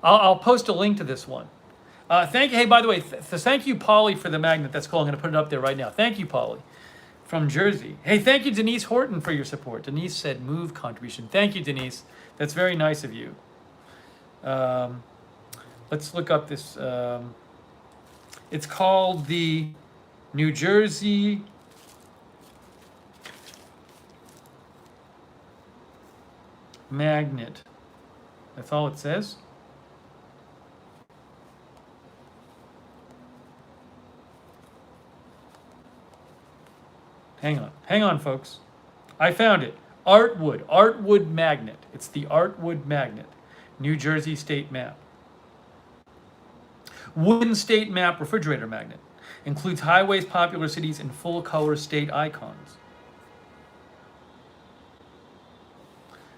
I'll post a link to this one. Thank you. Hey, by the way, thank you, Polly, for the magnet. That's cool. I'm going to put it up there right now. Thank you, Polly, from Jersey. Hey, thank you, Denise Horton, for your support. Denise said move contribution. Thank you, Denise. That's very nice of you. Let's look up this. It's called the New Jersey Magnet. That's all it says. Hang on, folks. I found it. Artwood Magnet. It's the Artwood Magnet, New Jersey state map. Wooden state map refrigerator magnet. Includes highways, popular cities, and full color state icons.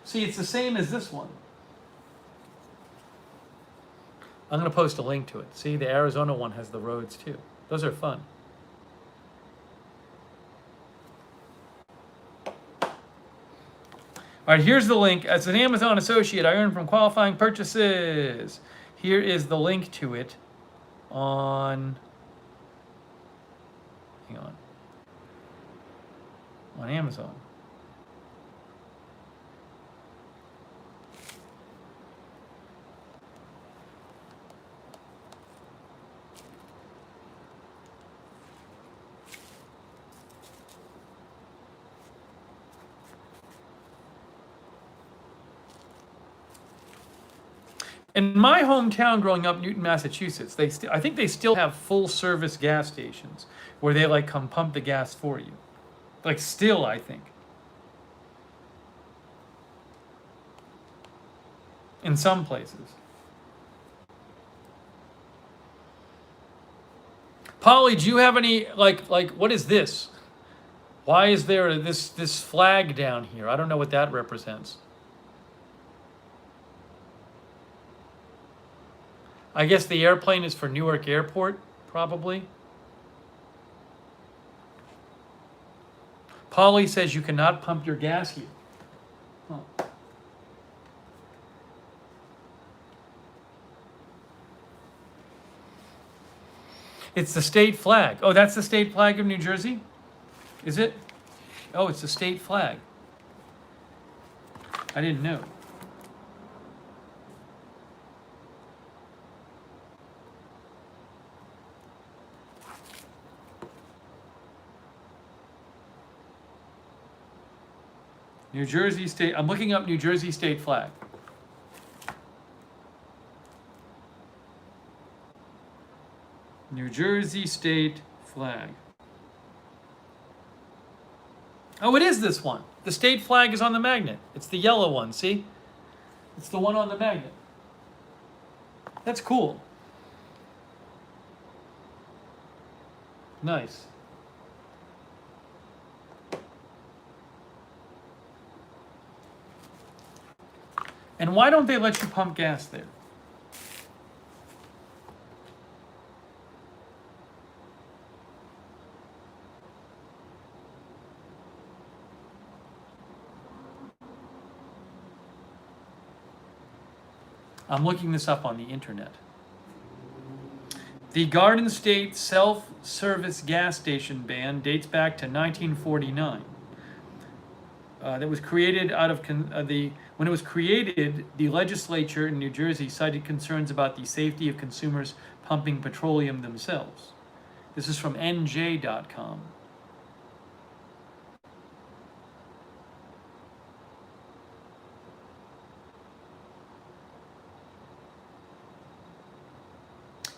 See, it's the same as this one. I'm going to post a link to it. See, the Arizona one has the roads too. Those are fun. All right, here's the link. As an Amazon associate, I earn from qualifying purchases. Here is the link to it on, hang on Amazon. In my hometown growing up, Newton, Massachusetts, I think they still have full service gas stations where they like come pump the gas for you. Like still, I think. In some places. Polly, do you have any like what is this? Why is there this flag down here? I don't know what that represents. I guess the airplane is for Newark Airport, probably. Polly says you cannot pump your gas here. Huh. It's the state flag. Oh, that's the state flag of New Jersey? Is it? Oh, it's the state flag. I didn't know. New Jersey state, I'm looking up New Jersey state flag. New Jersey state flag. Oh, it is this one. The state flag is on the magnet. It's the yellow one, see? It's the one on the magnet. That's cool. Nice. And why don't they let you pump gas there? I'm looking this up on the internet. The Garden State self-service gas station ban dates back to 1949. That was created out of when it was created, the legislature in New Jersey cited concerns about the safety of consumers pumping petroleum themselves. This is from NJ.com.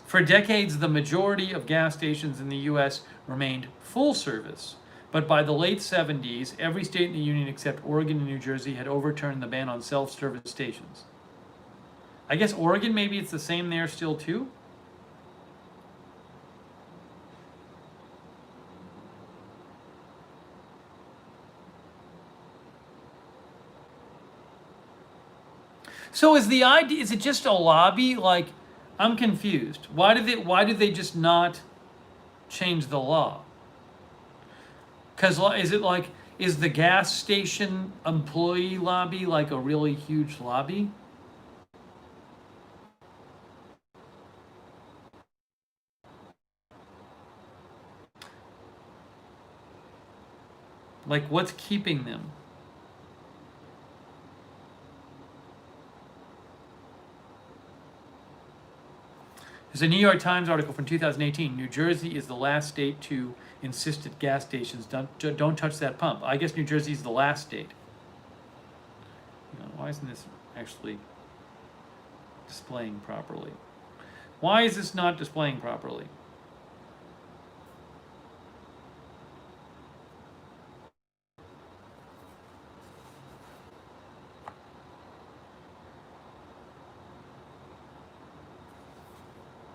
For decades, the majority of gas stations in the U.S. remained full service. But by the late 70s, every state in the union except Oregon and New Jersey had overturned the ban on self-service stations. I guess Oregon, maybe it's the same there still too? So is it just a lobby? Like, I'm confused. Why did they just not change the law? Because is the gas station employee lobby like a really huge lobby? Like, what's keeping them? There's a New York Times article from 2018. New Jersey is the last state to insist at gas stations don't touch that pump. I guess New Jersey is the last state. Why isn't this actually displaying properly? Why is this not displaying properly?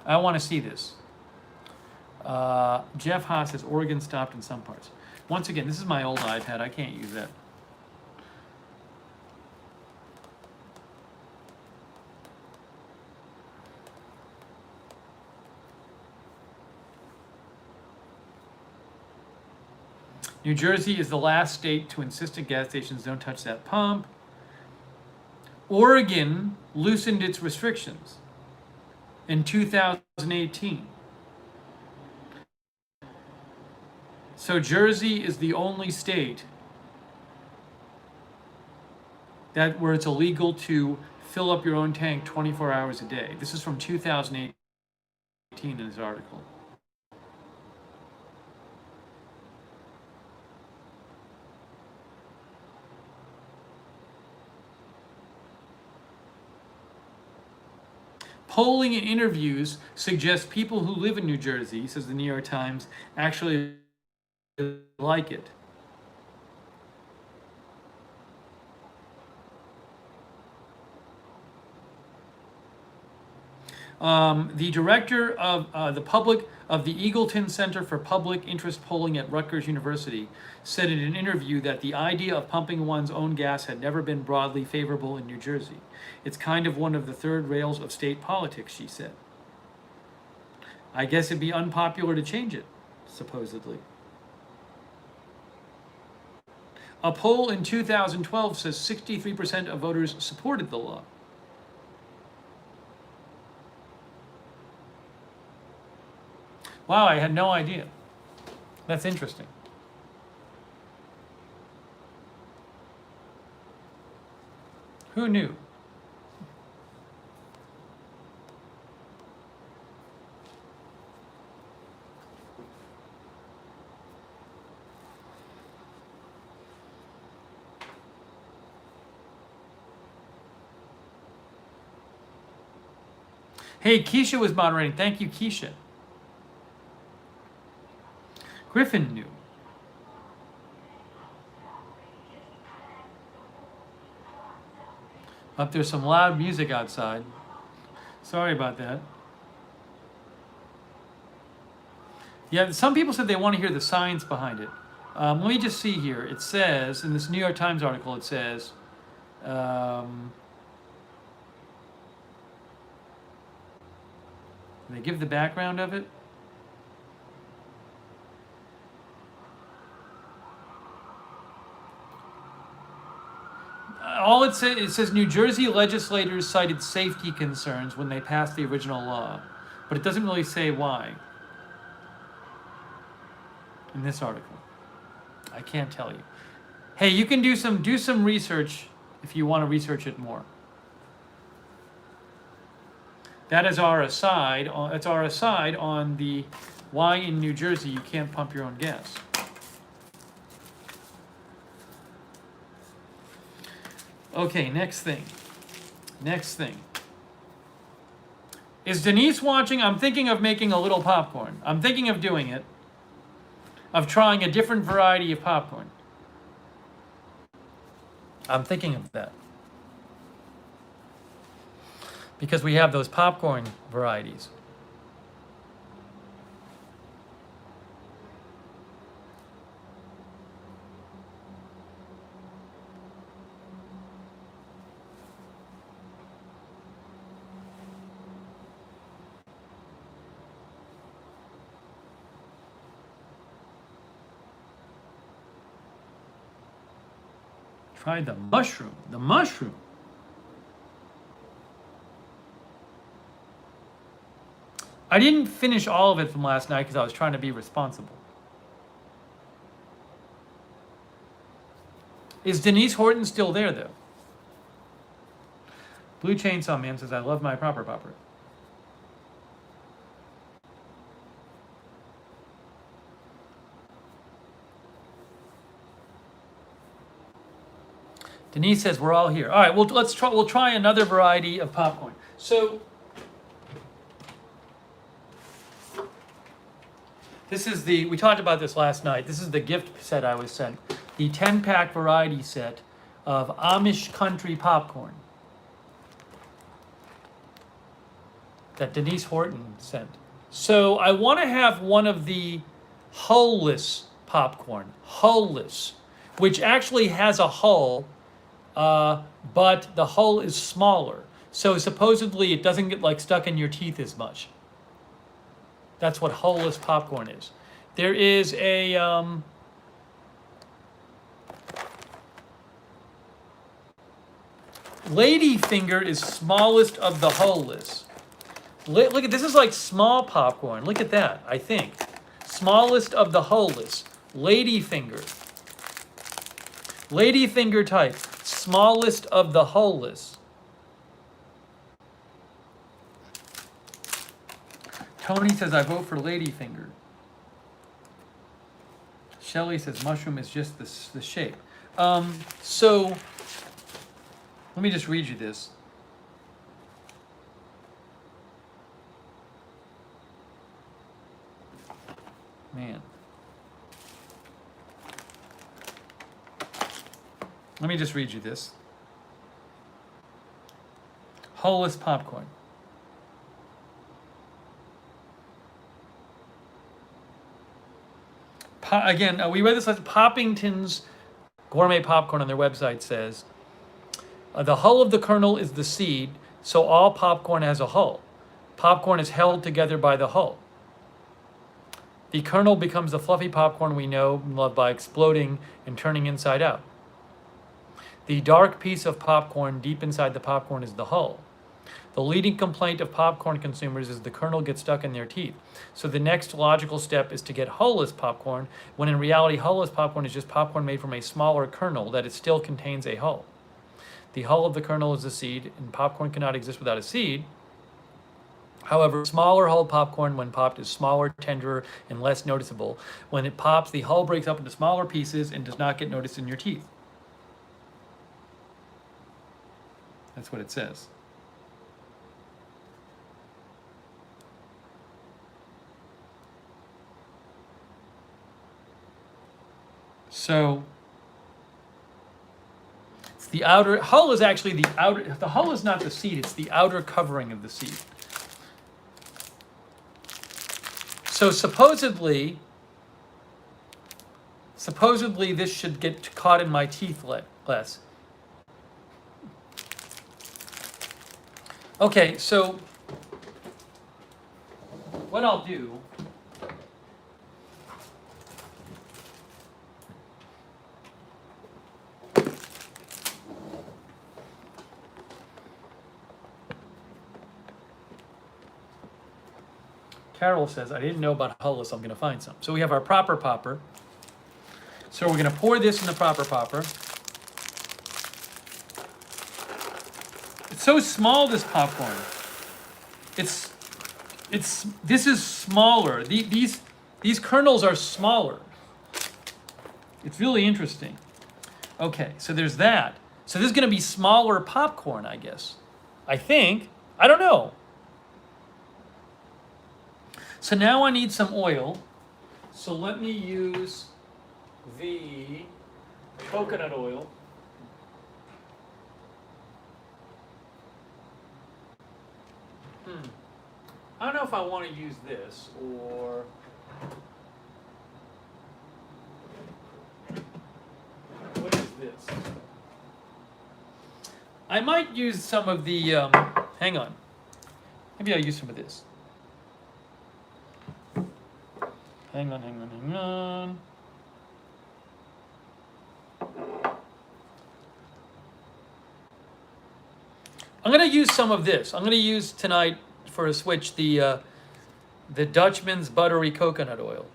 I want to see this. Jeff Haas says Oregon stopped in some parts. Once again, this is my old iPad. I can't use that. New Jersey is the last state to insist at gas stations don't touch that pump. Oregon loosened its restrictions. in 2018. So Jersey is the only state where it's illegal to fill up your own tank 24 hours a day. This is from 2018 in this article. Polling and interviews suggest people who live in New Jersey, says the New York Times, actually like it. The director of the Eagleton Center for Public Interest Polling at Rutgers University said in an interview that the idea of pumping one's own gas had never been broadly favorable in New Jersey. It's kind of one of the third rails of state politics, she said. I guess it'd be unpopular to change it, supposedly. A poll in 2012 says 63% of voters supported the law. Wow, I had no idea. That's interesting. Who knew? Hey, Keisha was moderating. Thank you, Keisha. Griffin knew. Up there's some loud music outside. Sorry about that. Yeah, some people said they want to hear the science behind it. Let me just see here. It says, in this New York Times article, it says, they give the background of it. All it says New Jersey legislators cited safety concerns when they passed the original law, but it doesn't really say why in this article. I can't tell you. Hey, you can do some research if you want to research it more. That is our aside. That's our aside on the why in New Jersey you can't pump your own gas. Okay, next thing. Is Denise watching? I'm thinking of making a little popcorn. I'm thinking of doing it. Of trying a different variety of popcorn. I'm thinking of that. Because we have those popcorn varieties. Try the mushroom. The mushroom. I didn't finish all of it from last night because I was trying to be responsible. Is Denise Horton still there, though? Blue Chainsaw Man says, I love my proper popper. Denise says we're all here. All right, well we'll try another variety of popcorn. So this is we talked about this last night. This is the gift set I was sent. The 10-pack variety set of Amish country popcorn that Denise Horton sent. So I want to have one of the hull-less popcorn, hull-less, which actually has a hull, but the hull is smaller. So supposedly it doesn't get like stuck in your teeth as much. That's what hull-less popcorn is. There is a Ladyfinger is smallest of the hull-less. Look at this is like small popcorn. Look at that, I think. Smallest of the hulless. Ladyfinger. Ladyfinger type. Smallest of the hulless. Tony says, I vote for Ladyfinger. Shelly says, mushroom is just the shape. So, let me just read you this. Man. Let me just read you this. Hulless popcorn. Again, we read this like Poppington's Gourmet Popcorn on their website says, the hull of the kernel is the seed, so all popcorn has a hull. Popcorn is held together by the hull. The kernel becomes the fluffy popcorn we know and love by exploding and turning inside out. The dark piece of popcorn deep inside the popcorn is the hull. The leading complaint of popcorn consumers is the kernel gets stuck in their teeth. So the next logical step is to get hullless popcorn, when in reality hullless popcorn is just popcorn made from a smaller kernel that it still contains a hull. The hull of the kernel is the seed, and popcorn cannot exist without a seed. However, smaller hull popcorn, when popped, is smaller, tenderer, and less noticeable. When it pops, the hull breaks up into smaller pieces and does not get noticed in your teeth. That's what it says. So it's the outer hull is actually the outer. The hull is not the seed; it's the outer covering of the seed. So supposedly this should get caught in my teeth less. Okay, so what I'll do. Carol says, I didn't know about hullless, I'm going to find some. So we have our proper popper. So we're going to pour this in the proper popper. It's so small, this popcorn. This is smaller. These kernels are smaller. It's really interesting. Okay, so there's that. So this is going to be smaller popcorn, I guess. I think. I don't know. So now I need some oil. So let me use the coconut oil. I don't know if I want to use this or... What is this? I might use some of the... hang on. Maybe I'll use some of this. Hang on. I'm going to use some of this. I'm going to use tonight for a switch the Dutchman's buttery coconut oil,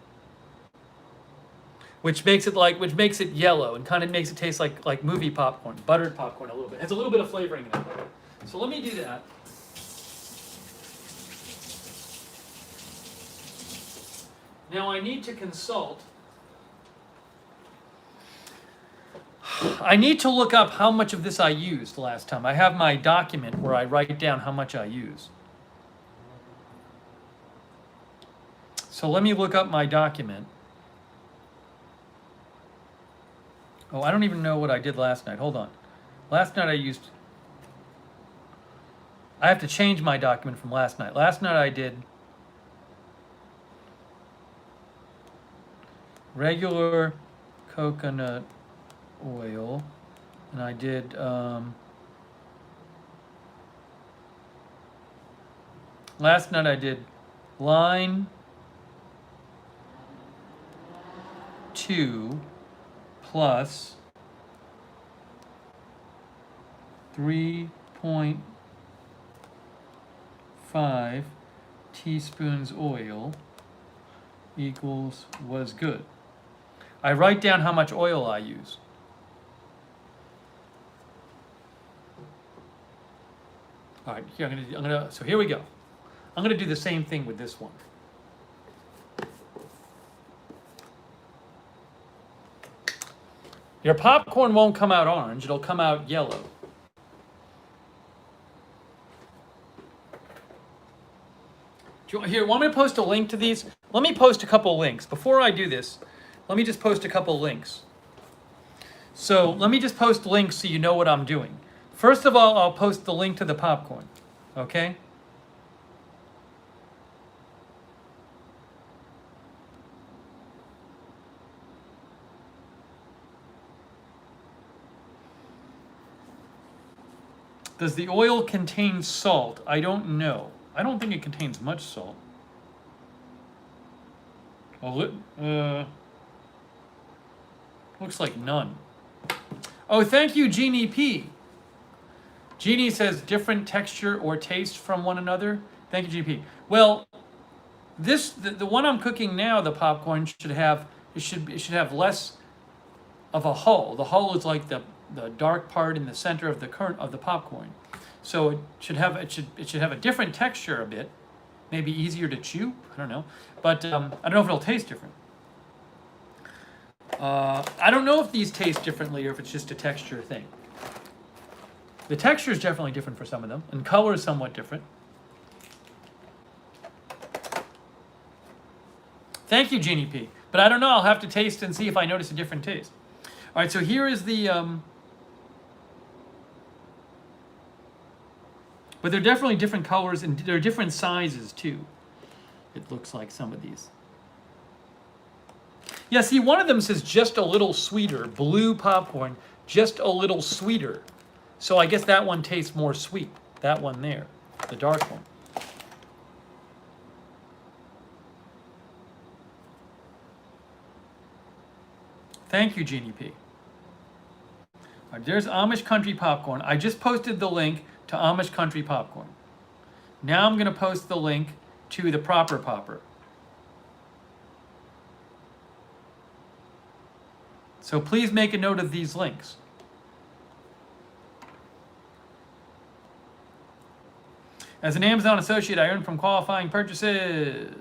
which makes it yellow and kind of makes it taste like movie popcorn, buttered popcorn a little bit. It has a little bit of flavoring in it. So let me do that. Now I need to consult. I need to look up how much of this I used last time. I have my document where I write down how much I use. So let me look up my document. Oh, I don't even know what I did last night. Hold on. Last night I have to change my document from last night. Last night I did regular coconut oil, and I did last night I did line 2 plus 3.5 teaspoons oil equals was good. I write down how much oil I use. All right, here so here we go. I'm gonna do the same thing with this one. Your popcorn won't come out orange, it'll come out yellow. Here, want me to post a link to these? Let me post a couple links. Before I do this, let me just post a couple links. So let me just post links so you know what I'm doing. First of all, I'll post the link to the popcorn, okay? Does the oil contain salt? I don't know. I don't think it contains much salt. Looks like none. Oh, thank you, Jeannie P. Jeannie says different texture or taste from one another. Thank you, Jeannie P. Well, the one I'm cooking now, the popcorn should have less of a hull. The hull is like the dark part in the center of the popcorn. So it should have a different texture a bit, maybe easier to chew. I don't know, but I don't know if it'll taste different. I don't know if these taste differently or if it's just a texture thing. The texture is definitely different for some of them, and color is somewhat different. Thank you, Jeannie P. But I don't know. I'll have to taste and see if I notice a different taste. All right. So here is the. But they're definitely different colors and they're different sizes too. It looks like some of these. Yeah, see, one of them says just a little sweeter. Blue popcorn, just a little sweeter. So I guess that one tastes more sweet. That one there, the dark one. Thank you, Jeannie P. All right, there's Amish Country Popcorn. I just posted the link to Amish Country Popcorn. Now I'm going to post the link to the proper popper. So please make a note of these links. As an Amazon associate, I earn from qualifying purchases.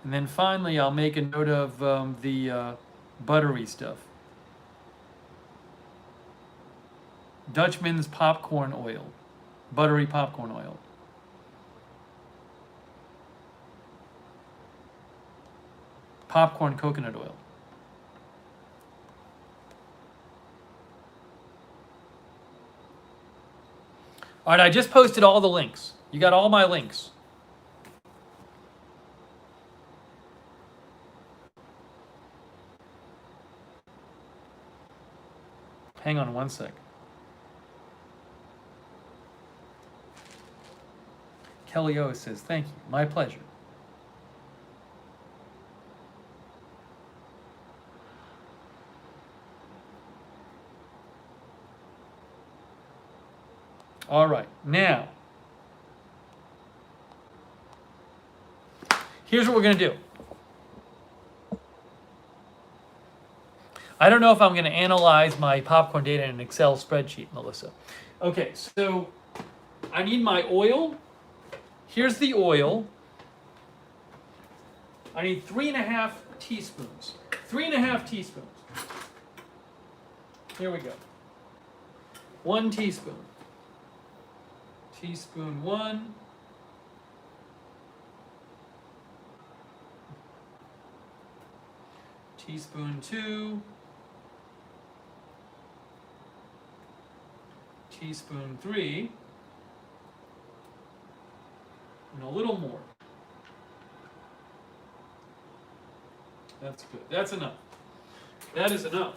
And then finally, I'll make a note of the buttery stuff. Dutchman's popcorn oil, buttery popcorn oil. Popcorn coconut oil. All right, I just posted all the links. You got all my links. Hang on one sec. Kelly O says, thank you. My pleasure. All right, now, here's what we're going to do. I don't know if I'm going to analyze my popcorn data in an Excel spreadsheet, Melissa. Okay, so I need my oil. Here's the oil. I need 3.5 teaspoons. 3.5 teaspoons. Here we go. 1 teaspoon. Teaspoon 1. Teaspoon 2. Teaspoon 3. And a little more. That's good. That's enough. That is enough.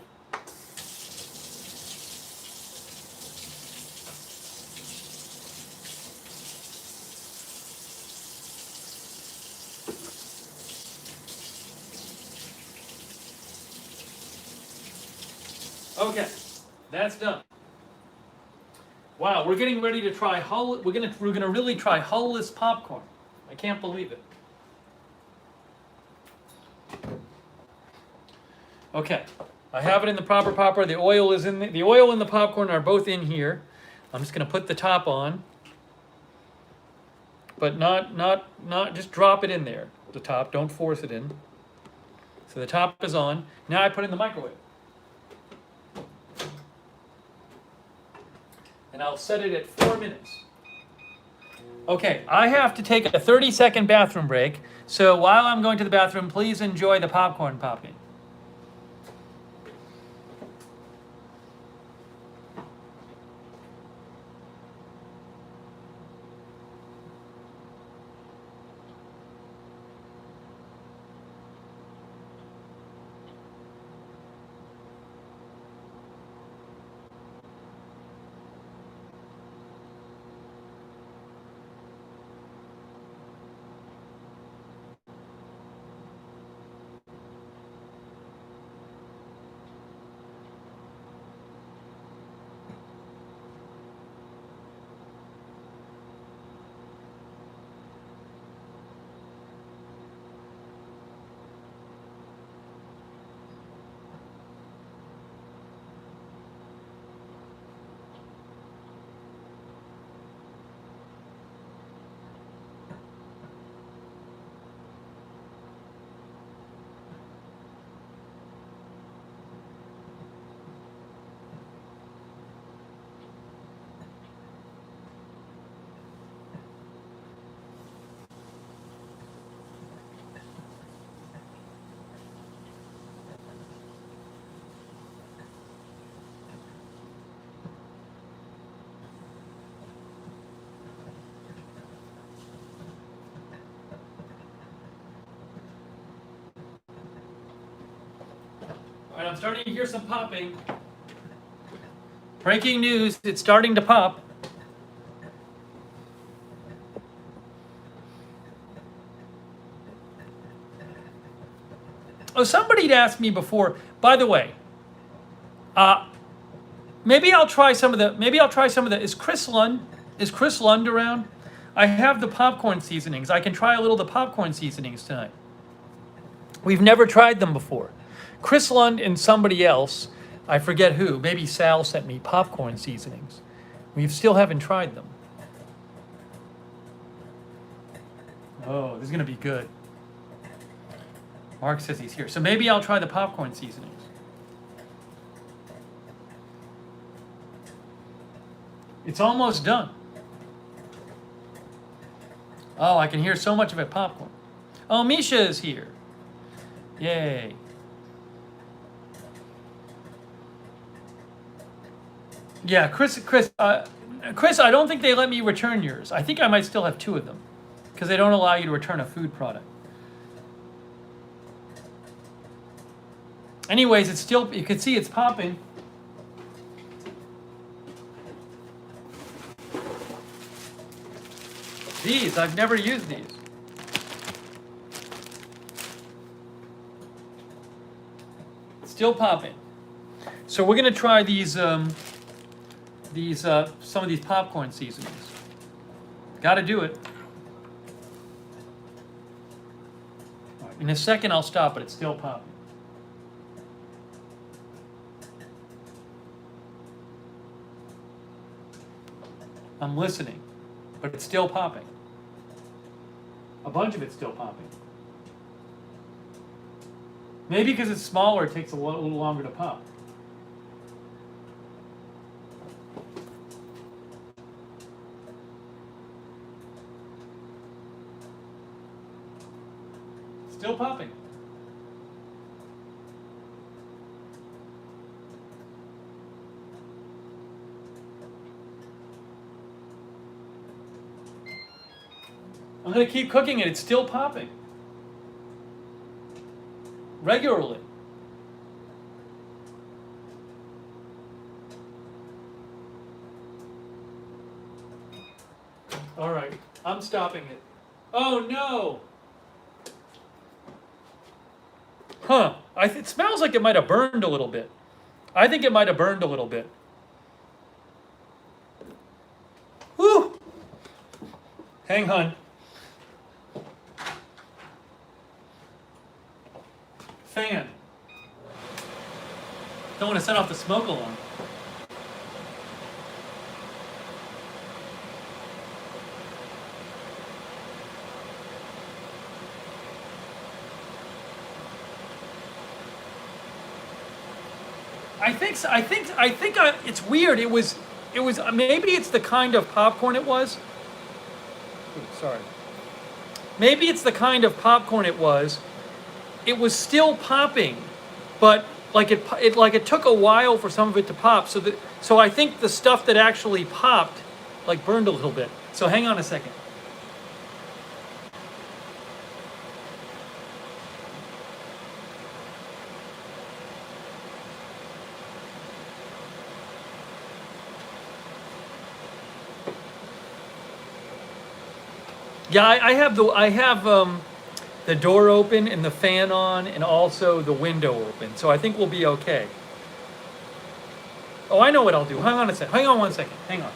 Okay, that's done. Wow, we're getting ready to try we're gonna really try hull-less popcorn. I can't believe it. Okay, I have it in the proper popper. The oil is in the oil and the popcorn are both in here. I'm just going to put the top on, but not just drop it in there. The top, don't force it in. So the top is on. Now I put it in the microwave. And I'll set it at 4 minutes. Okay, I have to take a 30-second bathroom break. So while I'm going to the bathroom, please enjoy the popcorn popping. All right, I'm starting to hear some popping. Breaking news, it's starting to pop. Oh, somebody'd asked me before, by the way, maybe I'll try some of the, is Chris Lund around? I have the popcorn seasonings. I can try a little of the popcorn seasonings tonight. We've never tried them before. Chris Lund and somebody else, I forget who, maybe Sal sent me popcorn seasonings. We still haven't tried them. Oh, this is going to be good. Mark says he's here. So maybe I'll try the popcorn seasonings. It's almost done. Oh, I can hear so much of it popcorn. Oh, Misha is here. Yay. Yeah, Chris, I don't think they let me return yours. I think I might still have 2 of them because they don't allow you to return a food product. Anyways, it's still, you can see it's popping. These, I've never used these. Still popping. So we're going to try these, some of these popcorn seasonings. Got to do it. In a second, I'll stop, but it's still popping. I'm listening, but it's still popping. A bunch of it's still popping. Maybe because it's smaller, it takes a little longer to pop. Still popping. I'm going to keep cooking it. It's still popping. Regularly. All right. I'm stopping it. Oh, no. Huh. It smells like it might have burned a little bit. I think it might have burned a little bit. Whew. Hang on. fan. Don't want to set off the smoke alarm. I think it's weird. It was maybe it's the kind of popcorn it was. Ooh, sorry. Maybe it's the kind of popcorn it was. It was still popping, but like it took a while for some of it to pop. So I think the stuff that actually popped like burned a little bit. So hang on a second. Yeah, I have the door open and the fan on and also the window open. So I think we'll be okay. Oh, I know what I'll do. Hang on a second. Hang on one second. Hang on.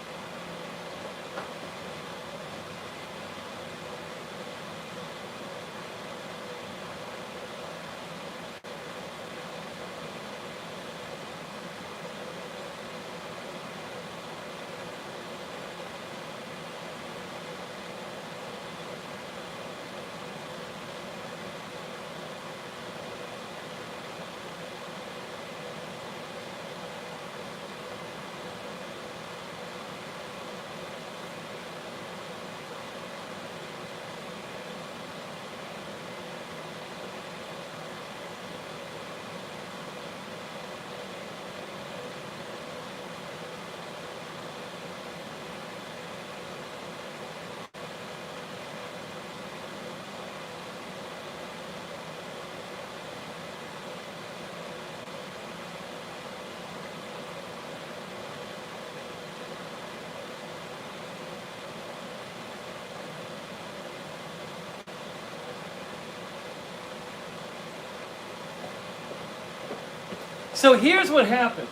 So here's what happened.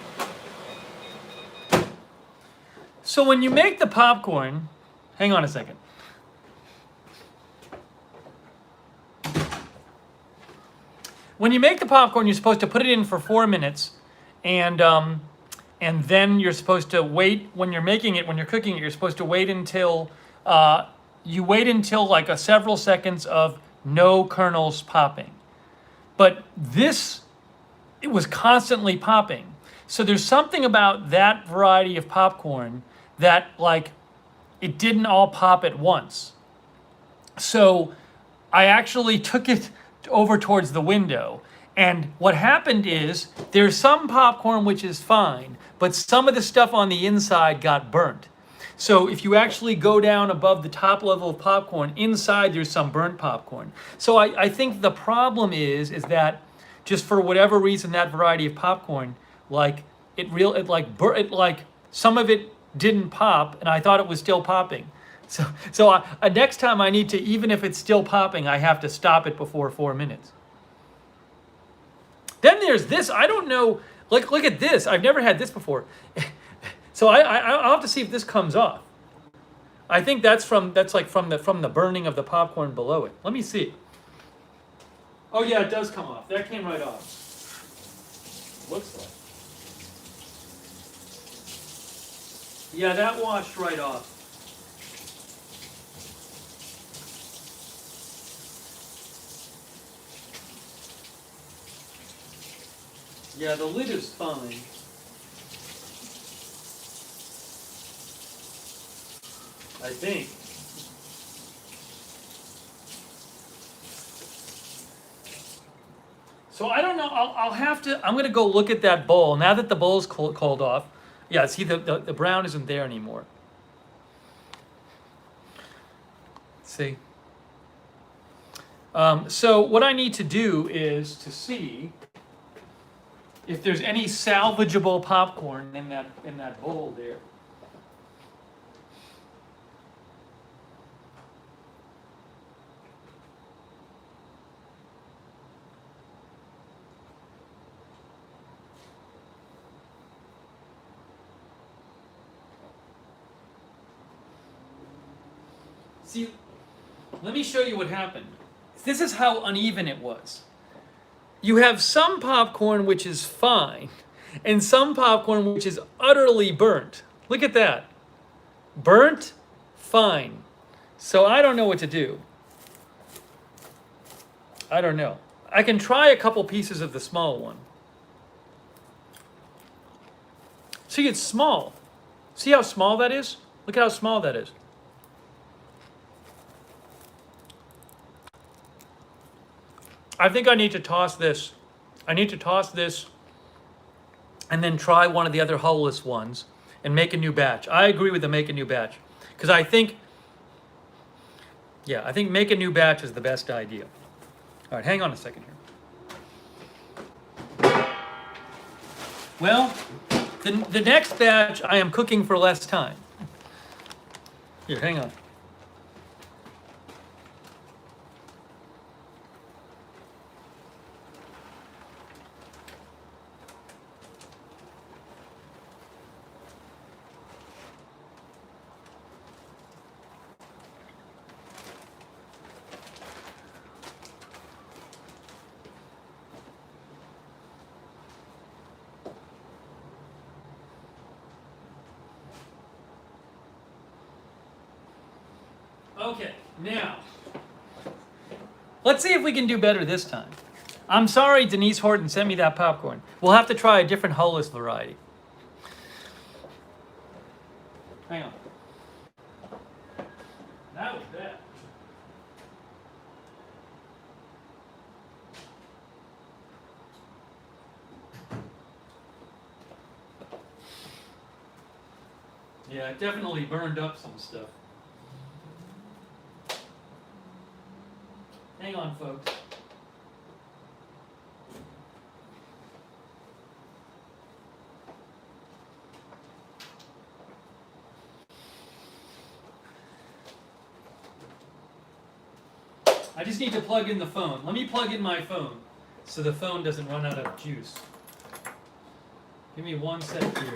So when you make the popcorn, hang on a second. When you make the popcorn, you're supposed to put it in for 4 minutes, and then you're supposed to wait when you're making it. When you're cooking it, you're supposed to wait until like several seconds of no kernels popping. But it was constantly popping. So there's something about that variety of popcorn that like it didn't all pop at once. So I actually took it over towards the window. And what happened is there's some popcorn which is fine, but some of the stuff on the inside got burnt. So if you actually go down above the top level of popcorn, inside there's some burnt popcorn. So I think the problem is that just for whatever reason, that variety of popcorn, like some of it didn't pop, and I thought it was still popping. So next time I need to, even if it's still popping, I have to stop it before 4 minutes. Then there's this. I don't know. Look at this. I've never had this before. So I'll have to see if this comes off. I think that's from the burning of the popcorn below it. Let me see. Oh yeah, it does come off. That came right off. Looks like. Yeah, that washed right off. Yeah, the lid is fine. I think. So I don't know. I'll have to. I'm gonna go look at that bowl now that the bowl's cold off. Yeah, see the brown isn't there anymore. See. So what I need to do is to see if there's any salvageable popcorn in that bowl there. See, let me show you what happened. This is how uneven it was. you have some popcorn which is fine, and some popcorn which is utterly burnt. Look at that. Burnt, fine. So I don't know what to do. I don't know. I can try a couple pieces of the small one. See, it's small. See how small that is? Look at how small that is. I think I need to toss this. I need to toss this and then try one of the other hulless ones and make a new batch. I agree with the make a new batch. Because I think, yeah, I think make a new batch is the best idea. All right, hang on a second here. Well, the next batch I am cooking for less time. Here, hang on. Okay, now, let's see if we can do better this time. I'm sorry Denise Horton sent me that popcorn. We'll have to try a different hulless variety. Hang on. That was bad. Yeah, it definitely burned up some stuff. Hang on, folks. I just need to plug in the phone. Let me plug in my phone so the phone doesn't run out of juice. Give me 1 sec here.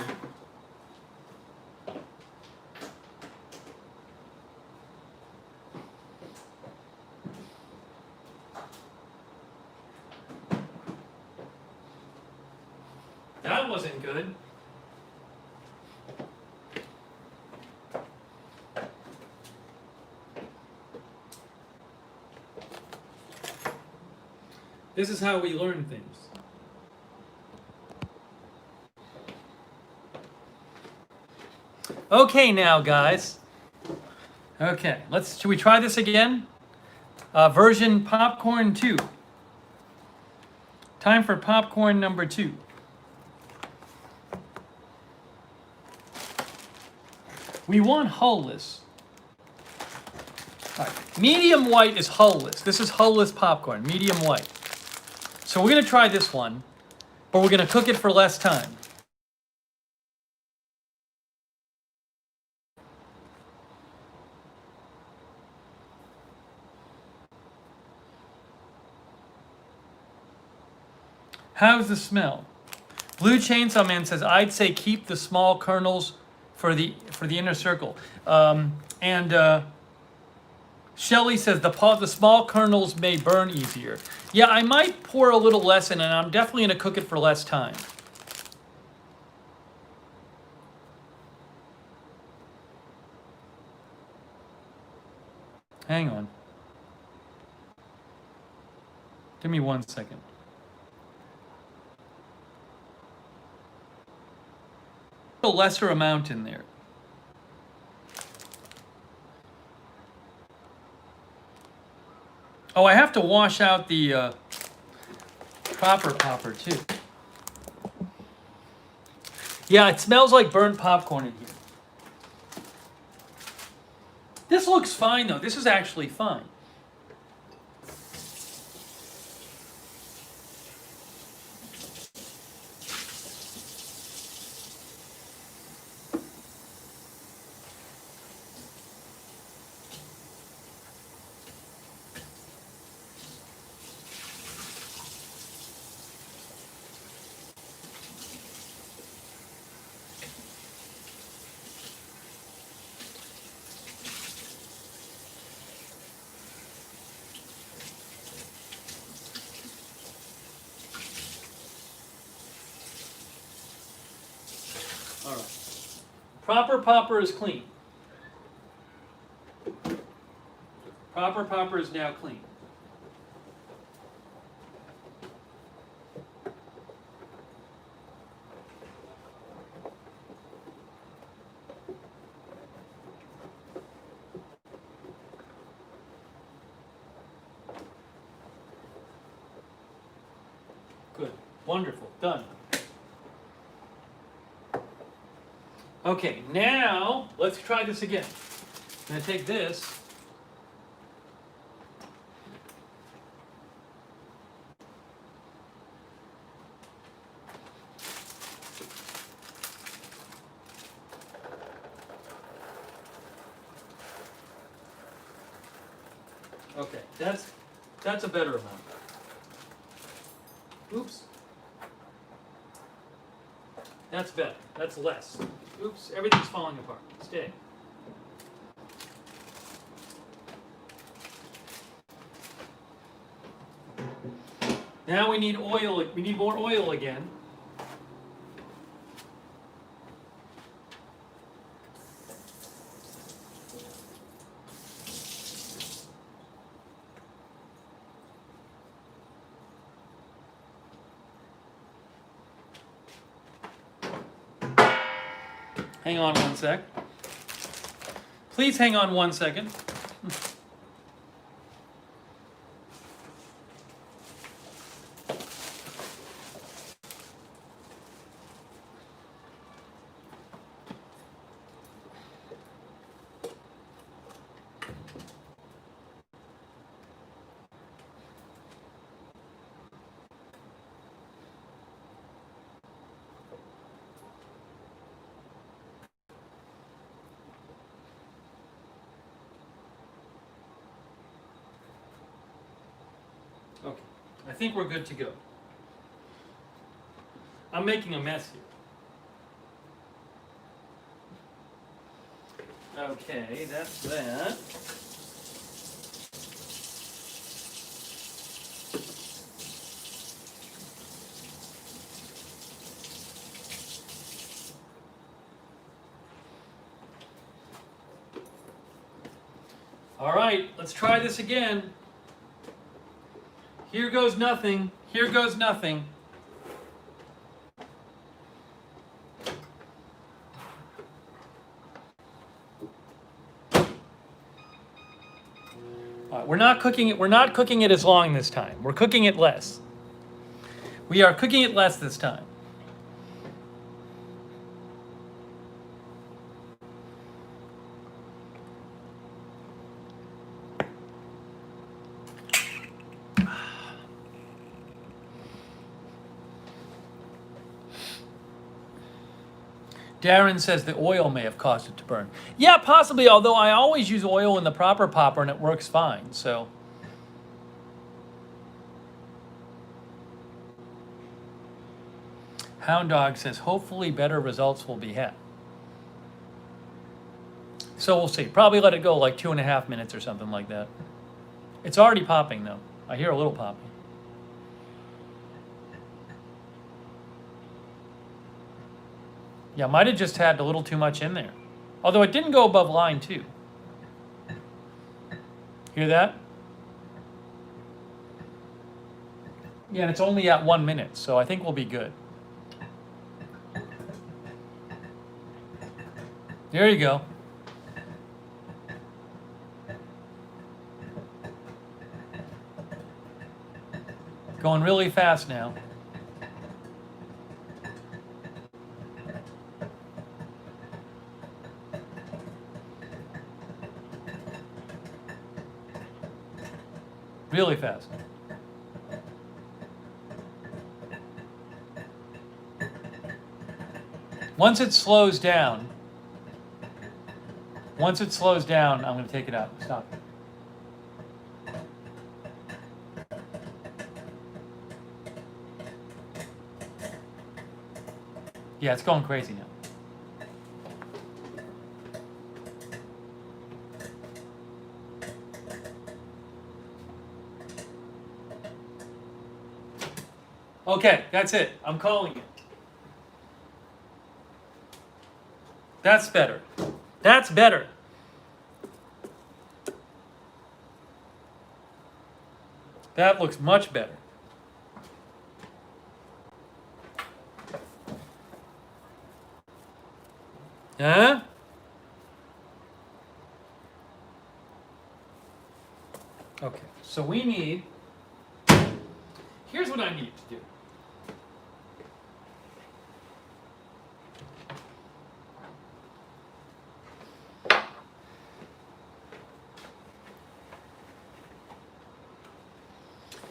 That wasn't good. This is how we learn things. Okay now, guys. Okay, should we try this again? Version popcorn 2. Time for popcorn number 2. We want hull-less. All right. Medium white is hull-less. This is hull-less popcorn, medium white. So we're going to try this one, but we're going to cook it for less time. How's the smell? Blue Chainsaw Man says, I'd say keep the small kernels for the inner circle. Shelly says the small kernels may burn easier. Yeah, I might pour a little less in, and I'm definitely going to cook it for less time. Hang on. Give me 1 second. A lesser amount in there. Oh, I have to wash out the popper too. Yeah, it smells like burnt popcorn in here. This looks fine though. This is actually fine. Proper popper is clean. Proper popper is now clean. Good. Wonderful. Done. Okay, now let's try this again. I'm going to take this. Okay, that's a better amount. Oops. That's better. That's less. Oops, everything's falling apart. Stay. Now we need oil. We need more oil again. Hang on one sec. Please hang on 1 second. Okay, I think we're good to go. I'm making a mess here. Okay, that's that. All right, let's try this again. Here goes nothing. Here goes nothing. All right, we're not cooking it. We're not cooking it as long this time. We're cooking it less. We are cooking it less this time. Darren says the oil may have caused it to burn. Yeah, possibly, although I always use oil in the proper popper and it works fine, so. Hound Dog says, hopefully better results will be had. So we'll see. Probably let it go like 2.5 minutes or something like that. It's already popping though. I hear a little popping. Yeah, might have just had a little too much in there. Although it didn't go above line 2. Hear that? Yeah, and it's only at 1 minute, so I think we'll be good. There you go. Going really fast now. Really fast. Once it slows down, I'm going to take it out. Stop. Yeah, it's going crazy now. Okay, that's it. I'm calling it. That's better. That's better. That looks much better. Huh? Okay, so we need, here's what I need to do.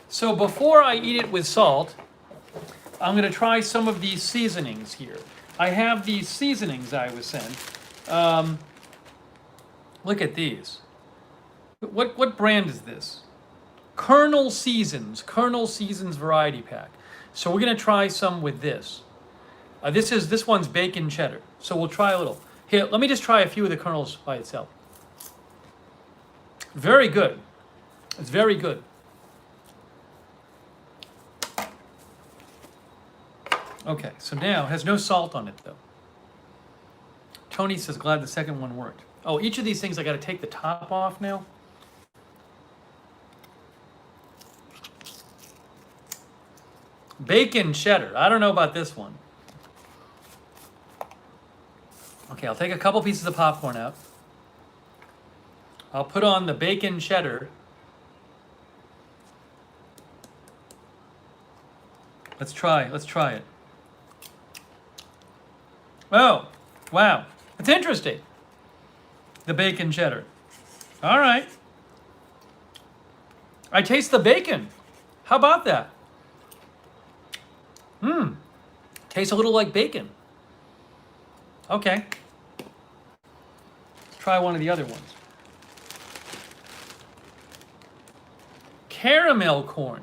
So before I eat it with salt, I'm going to try some of these seasonings here. I have these seasonings I was sent. Look at these. What brand is this? Colonel Seasons Variety Pack. So we're going to try some with this. This one's bacon cheddar. So we'll try a little. Here, let me just try a few of the kernels by itself. Very good. It's very good. Okay, so now it has no salt on it though. Tony says, glad the second one worked. Oh, each of these things I got to take the top off now. Bacon cheddar. I don't know about this one. Okay, I'll take a couple pieces of popcorn out. I'll put on the bacon cheddar. Let's try it. Oh, wow. It's interesting. The bacon cheddar. All right. I taste the bacon. How about that? Tastes a little like bacon. Okay. Let's try one of the other ones. Caramel corn.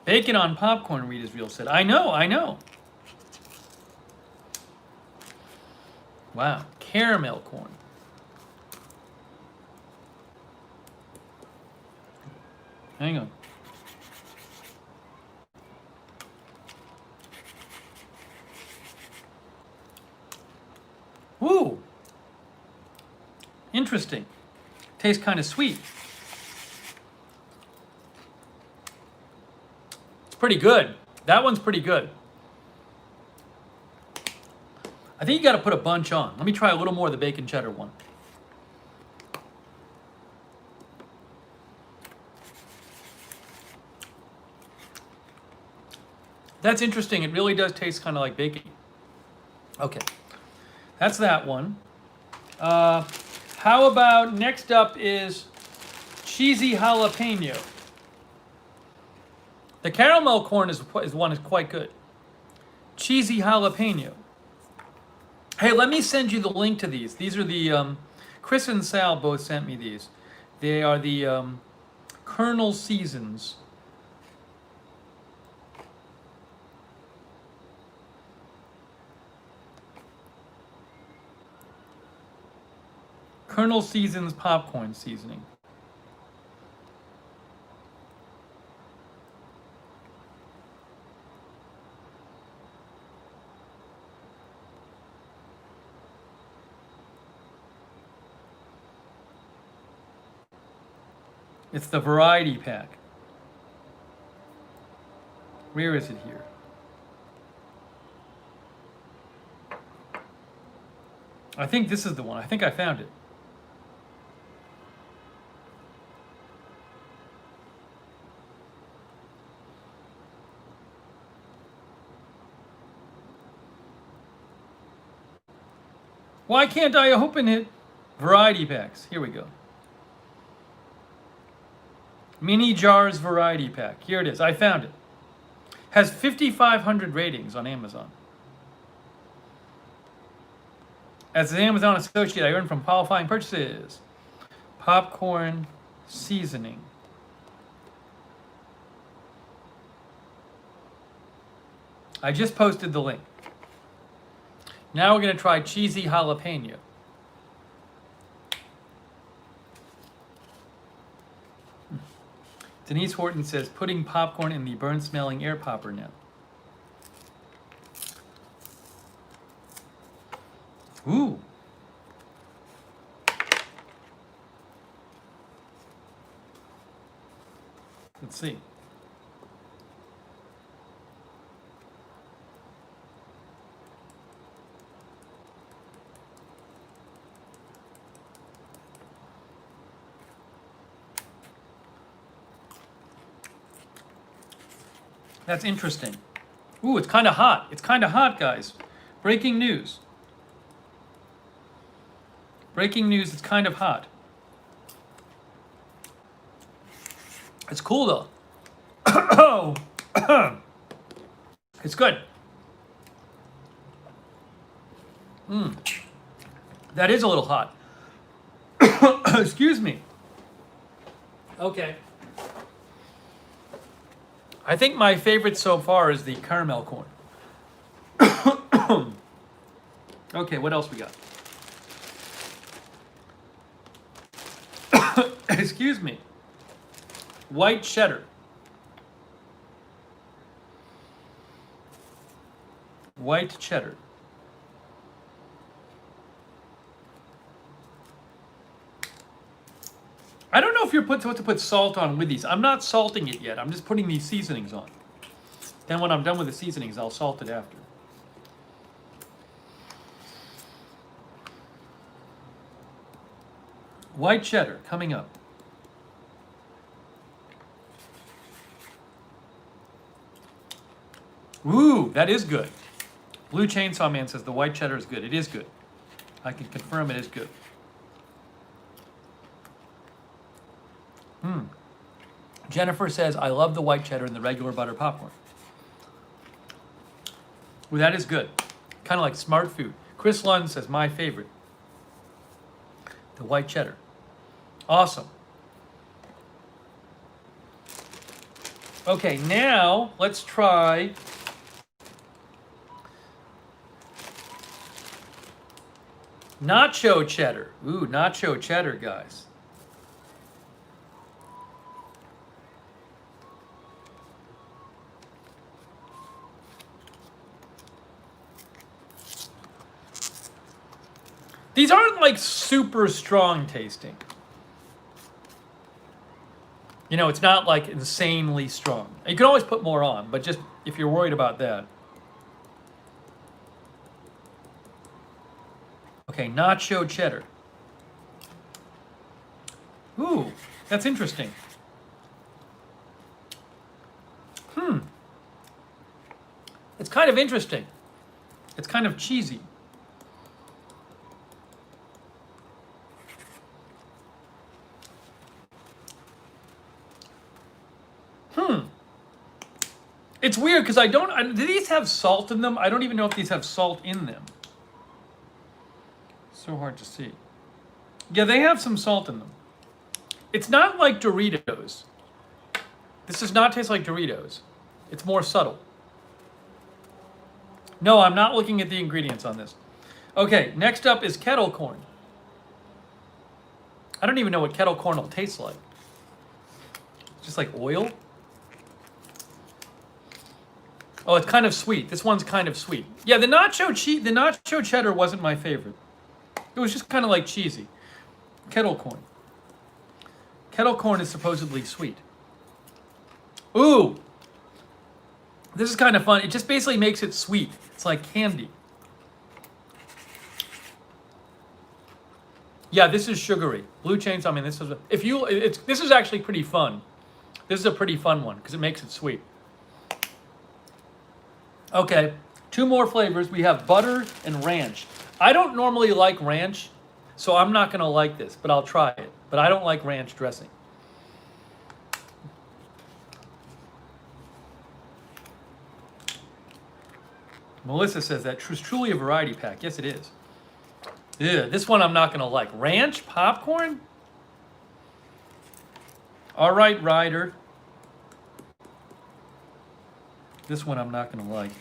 Bacon on popcorn, Rita's Real said. I know. Wow, caramel corn. Hang on. Woo! Interesting. Tastes kind of sweet. It's pretty good. That one's pretty good. I think you got to put a bunch on. Let me try a little more of the bacon cheddar one. That's interesting. It really does taste kind of like bacon. Okay, that's that one. How about next up is cheesy jalapeno. The caramel corn is quite good. Cheesy jalapeno. Hey, let me send you the link to these. These are the, Chris and Sal both sent me these. They are the Colonel Seasons. Colonel Seasons popcorn seasoning. It's the variety pack. Where is it here? I think this is the one. I think I found it. Why can't I open it? Variety packs. Here we go. Mini Jars Variety Pack. Here it is. I found it. Has 5,500 ratings on Amazon. As an Amazon associate, I earned from qualifying purchases. Popcorn seasoning. I just posted the link. Now we're going to try cheesy jalapeno. Denise Horton says, putting popcorn in the burnt-smelling air popper now. Ooh. Let's see. That's interesting. Ooh, it's kind of hot. It's kind of hot, guys. Breaking news. Breaking news, it's kind of hot. It's cool, though. Oh, it's good. That is a little hot. Excuse me. Okay. I think my favorite so far is the caramel corn. Okay, what else we got? Excuse me. White cheddar. White cheddar. I don't know if you're supposed to put salt on with these. I'm not salting it yet. I'm just putting these seasonings on. Then when I'm done with the seasonings, I'll salt it after. White cheddar coming up. Ooh, that is good. Blue Chainsaw Man says the white cheddar is good. It is good. I can confirm it is good. Jennifer says, I love the white cheddar and the regular butter popcorn. Ooh, that is good. Kind of like smart food. Chris Lund says, my favorite. The white cheddar. Awesome. Okay, now let's try Nacho Cheddar. Ooh, Nacho Cheddar, guys. These aren't like super strong tasting. You know, it's not like insanely strong. You can always put more on, but just if you're worried about that. Okay, Nacho Cheddar. Ooh, that's interesting. It's kind of interesting. It's kind of cheesy. It's weird because do these have salt in them? I don't even know if these have salt in them. So hard to see. Yeah, they have some salt in them. It's not like Doritos. This does not taste like Doritos. It's more subtle. No, I'm not looking at the ingredients on this. Okay, next up is kettle corn. I don't even know what kettle corn will taste like. Just like oil? Oh, it's kind of sweet. This one's kind of sweet. Yeah, the nacho cheddar wasn't my favorite. It was just kind of like cheesy. Kettle corn. Kettle corn is supposedly sweet. Ooh! This is kind of fun. It just basically makes it sweet. It's like candy. Yeah, this is sugary. Blue Chainsaw, I mean, this is actually pretty fun. This is a pretty fun one because it makes it sweet. Okay, 2 more flavors. We have butter and ranch. I don't normally like ranch, so I'm not going to like this, but I'll try it. But I don't like ranch dressing. Melissa says that is truly a variety pack. Yes, it is. Yeah, this one I'm not going to like. Ranch popcorn? All right, Ryder. This one I'm not going to like.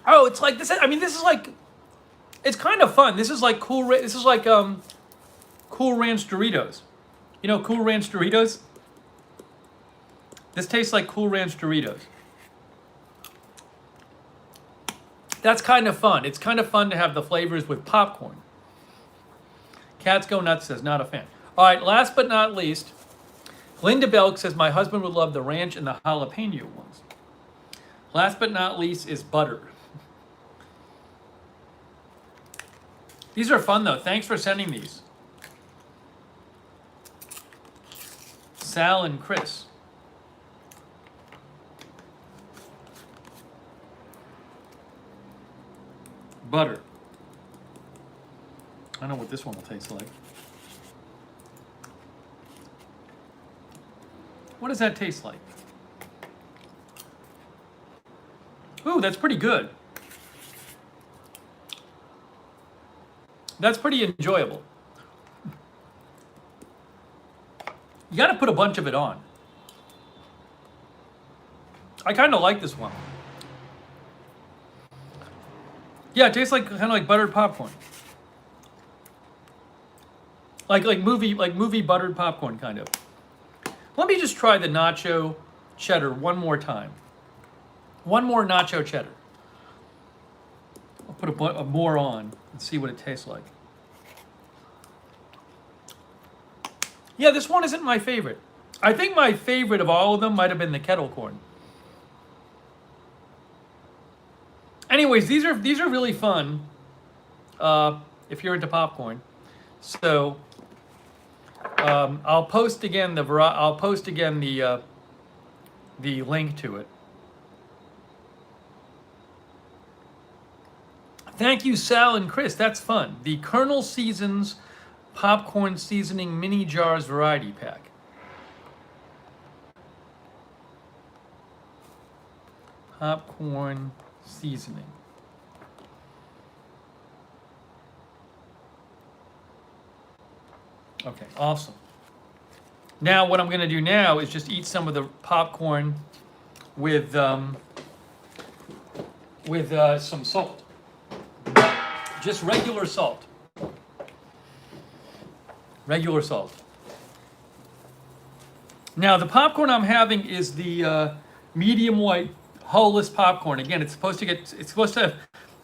Oh, it's like this. I mean, this is like, it's kind of fun. This is like Cool Cool Ranch Doritos. You know Cool Ranch Doritos? This tastes like Cool Ranch Doritos. That's kind of fun. It's kind of fun to have the flavors with popcorn. Cats Go Nuts says, not a fan. All right, last but not least, Linda Belk says, my husband would love the ranch and the jalapeno ones. Last but not least is butter. These are fun though. Thanks for sending these. Sal and Chris. Butter. I don't know what this one will taste like. What does that taste like? Ooh, that's pretty good. That's pretty enjoyable. You got to put a bunch of it on. I kind of like this one. Yeah, it tastes like kind of like buttered popcorn. Like movie buttered popcorn kind of. Let me just try the nacho cheddar one more time. One more nacho cheddar. I'll put a more on and see what it tastes like. Yeah, this one isn't my favorite. I think my favorite of all of them might have been the kettle corn. Anyways, these are really fun if you're into popcorn. So I'll post again the link to it. Thank you, Sal and Chris. That's fun. The Colonel Seasons Popcorn Seasoning Mini Jars Variety Pack. Popcorn seasoning. Okay, awesome. Now what I'm going to do now is just eat some of the popcorn with some salt. Just regular salt. Regular salt. Now the popcorn I'm having is the medium white hull-less popcorn. Again, it's supposed to have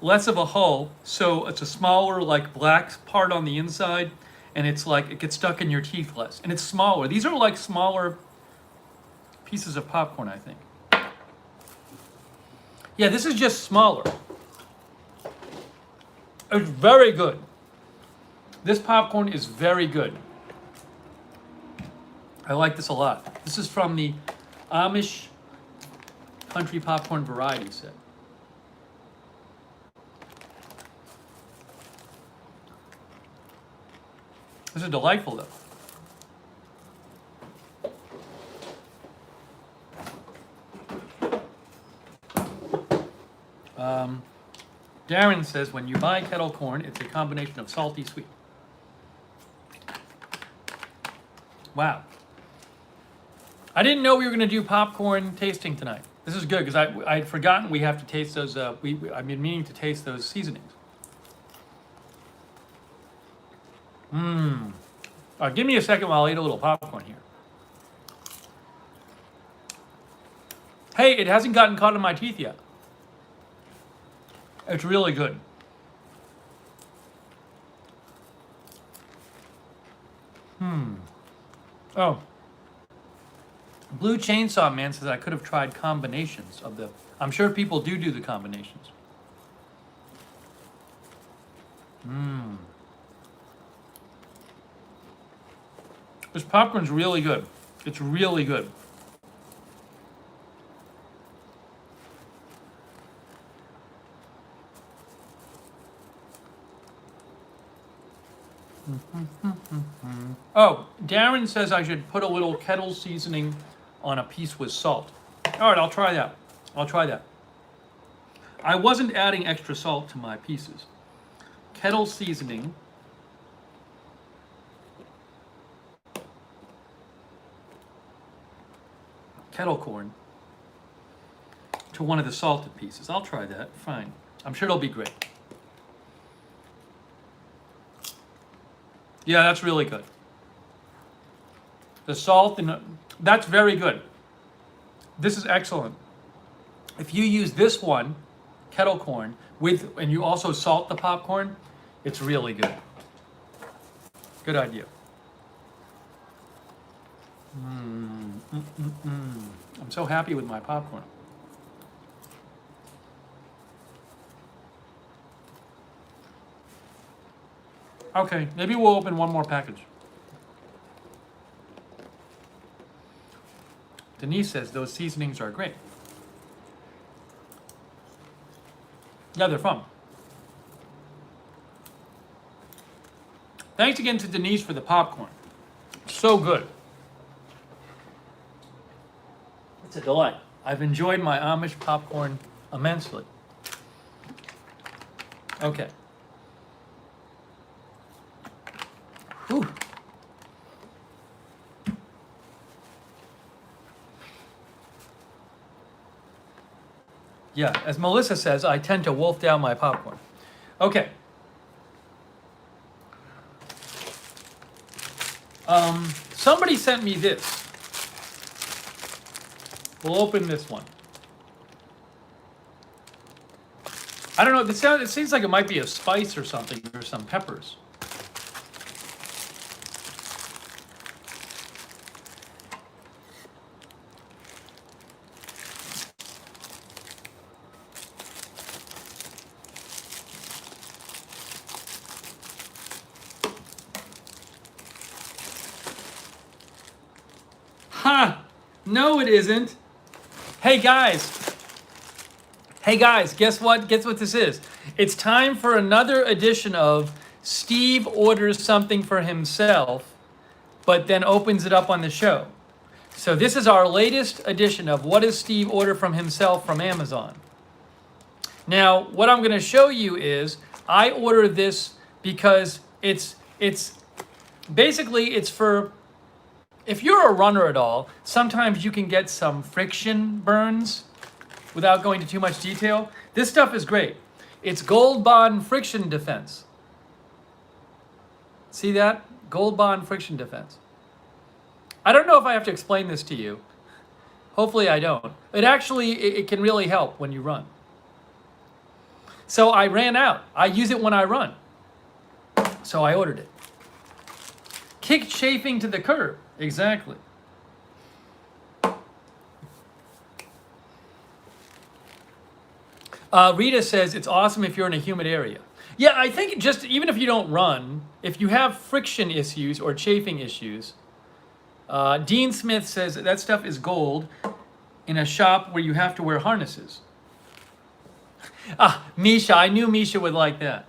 less of a hull, so it's a smaller like black part on the inside, and it's like it gets stuck in your teeth less. And it's smaller. These are like smaller pieces of popcorn, I think. Yeah, this is just smaller. It's very good. This popcorn is very good. I like this a lot. This is from the Amish Country Popcorn Variety Set. This is delightful, though. Darren says, when you buy kettle corn, it's a combination of salty, sweet. Wow. I didn't know we were going to do popcorn tasting tonight. This is good because I had forgotten we have to taste those. I've been meaning to taste those seasonings. Give me a second while I eat a little popcorn here. Hey, it hasn't gotten caught in my teeth yet. It's really good. Oh. Blue Chainsaw Man says I could have tried combinations of the... I'm sure people do the combinations. This popcorn's really good. It's really good. Oh, Darren says I should put a little kettle seasoning on a piece with salt. All right, I'll try that. I wasn't adding extra salt to my pieces. Kettle seasoning. Kettle corn to one of the salted pieces. I'll try that. Fine. I'm sure it'll be great. Yeah, that's really good. The salt, that's very good. This is excellent. If you use this one, kettle corn, and you also salt the popcorn, it's really good. Good idea. I'm so happy with my popcorn. Okay, maybe we'll open one more package. Denise says those seasonings are great. Yeah, they're fun. Thanks again to Denise for the popcorn. So good. It's a delight. I've enjoyed my Amish popcorn immensely. Okay. Whew. Yeah, as Melissa says, I tend to wolf down my popcorn. Okay. Somebody sent me this. We'll open this one. I don't know, it seems like it might be a spice or something, or some peppers. Ha! No, it isn't. Hey guys, guess what? Guess what this is? It's time for another edition of Steve orders something for himself, but then opens it up on the show. So this is our latest edition of What Does Steve Order from Himself from Amazon. Now, what I'm going to show you is I ordered this because it's basically it's for, if you're a runner at all, sometimes you can get some friction burns without going into too much detail. This stuff is great. It's Gold Bond Friction Defense. See that? Gold Bond Friction Defense. I don't know if I have to explain this to you. Hopefully I don't. It can really help when you run. So I ran out. I use it when I run. So I ordered it. Kick chafing to the curb. Exactly. Rita says it's awesome if you're in a humid area. Yeah, I think just even if you don't run, if you have friction issues or chafing issues, Dean Smith says that stuff is gold in a shop where you have to wear harnesses. Misha, I knew Misha would like that.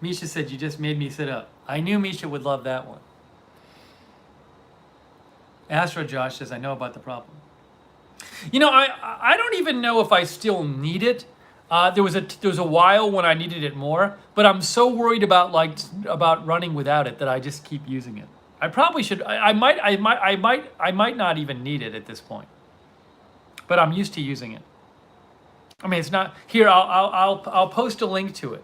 Misha said you just made me sit up. I knew Misha would love that one. Astro Josh says I know about the problem. You know, I don't even know if I still need it. There was a while when I needed it more, but I'm so worried about running without it that I just keep using it. I probably should. I might not even need it at this point, but I'm used to using it. I mean, it's not here. I'll post a link to it.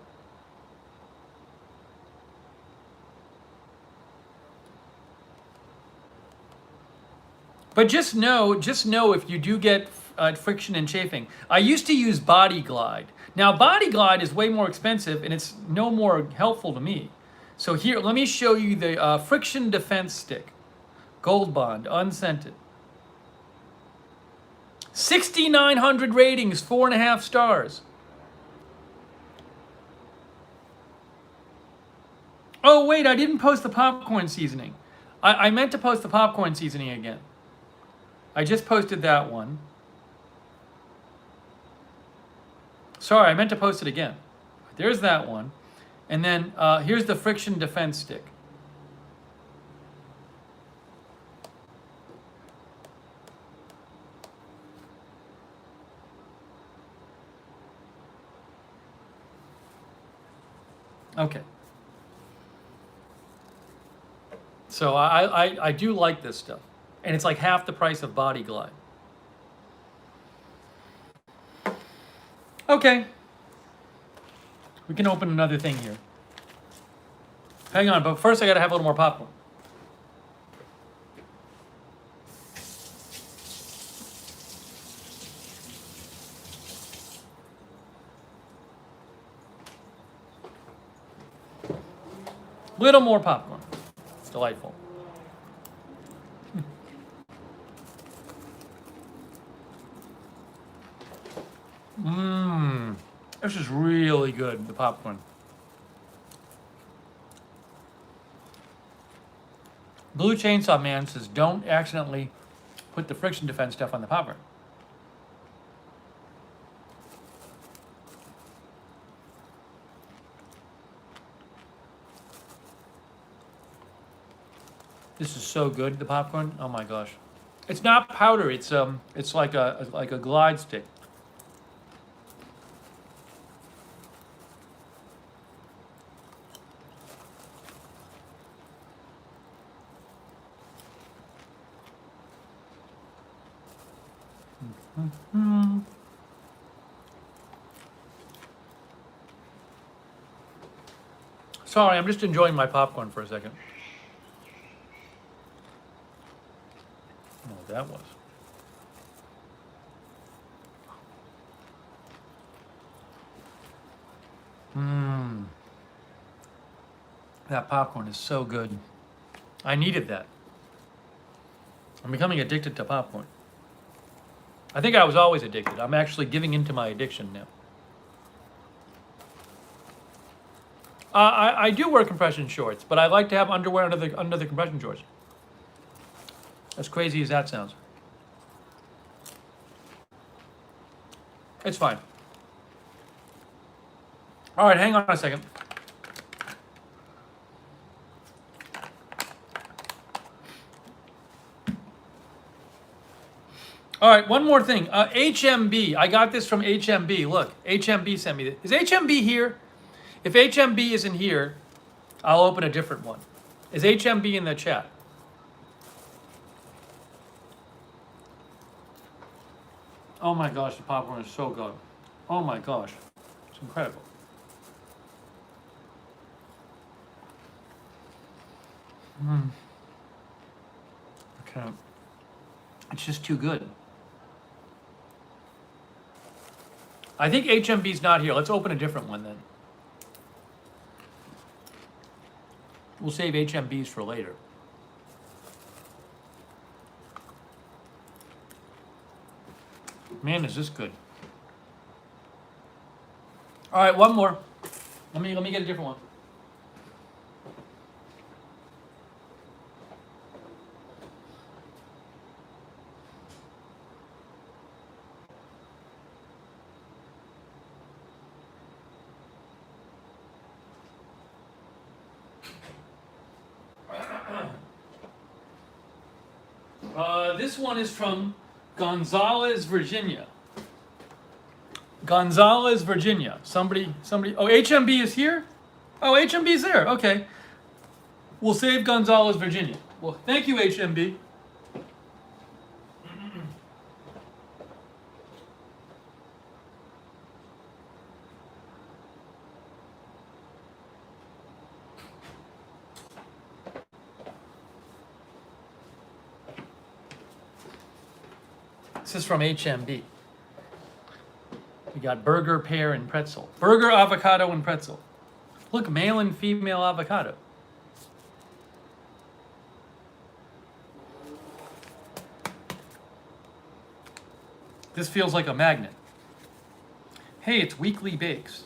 But just know if you do get friction and chafing. I used to use Body Glide. Now Body Glide is way more expensive and it's no more helpful to me. So here, let me show you the Friction Defense Stick. Gold Bond, unscented. 6,900 ratings, 4.5 stars. Oh wait, I didn't post the popcorn seasoning. I meant to post the popcorn seasoning again. I just posted that one. Sorry, I meant to post it again. There's that one. And then here's the Friction Defense Stick. Okay. So I do like this stuff. And it's like half the price of Body Glide. Okay. We can open another thing here. Hang on, but first I gotta have a little more popcorn. Little more popcorn. It's delightful. Mmm. This is really good, the popcorn. Blue Chainsaw Man says, don't accidentally put the friction defense stuff on the popcorn. This is so good, the popcorn. Oh my gosh. It's not powder, it's like a glide stick. Sorry, I'm just enjoying my popcorn for a second. Oh, that was. Mmm. That popcorn is so good. I needed that. I'm becoming addicted to popcorn. I think I was always addicted. I'm actually giving into my addiction now. I do wear compression shorts, but I like to have underwear under the compression shorts. As crazy as that sounds. It's fine. All right, hang on a second. All right, one more thing. HMB, I got this from HMB. Look, HMB sent me this. Is HMB here? If HMB isn't here, I'll open a different one. Is HMB in the chat? Oh my gosh, the popcorn is so good. Oh my gosh, it's incredible. Okay. It's just too good. I think HMB's not here. Let's open a different one then. We'll save HMBs for later. Man, is this good. All right, one more. Let me get a different one. This one is from Gonzales, Virginia. Gonzales, Virginia. Somebody. Oh, HMB is here? Oh, HMB is there. Okay. We'll save Gonzales, Virginia. Well, thank you, HMB. This is from HMB. We got burger, pear, and pretzel. Burger, avocado, and pretzel. Look, male and female avocado. This feels like a magnet. Hey, it's Weekly Bakes.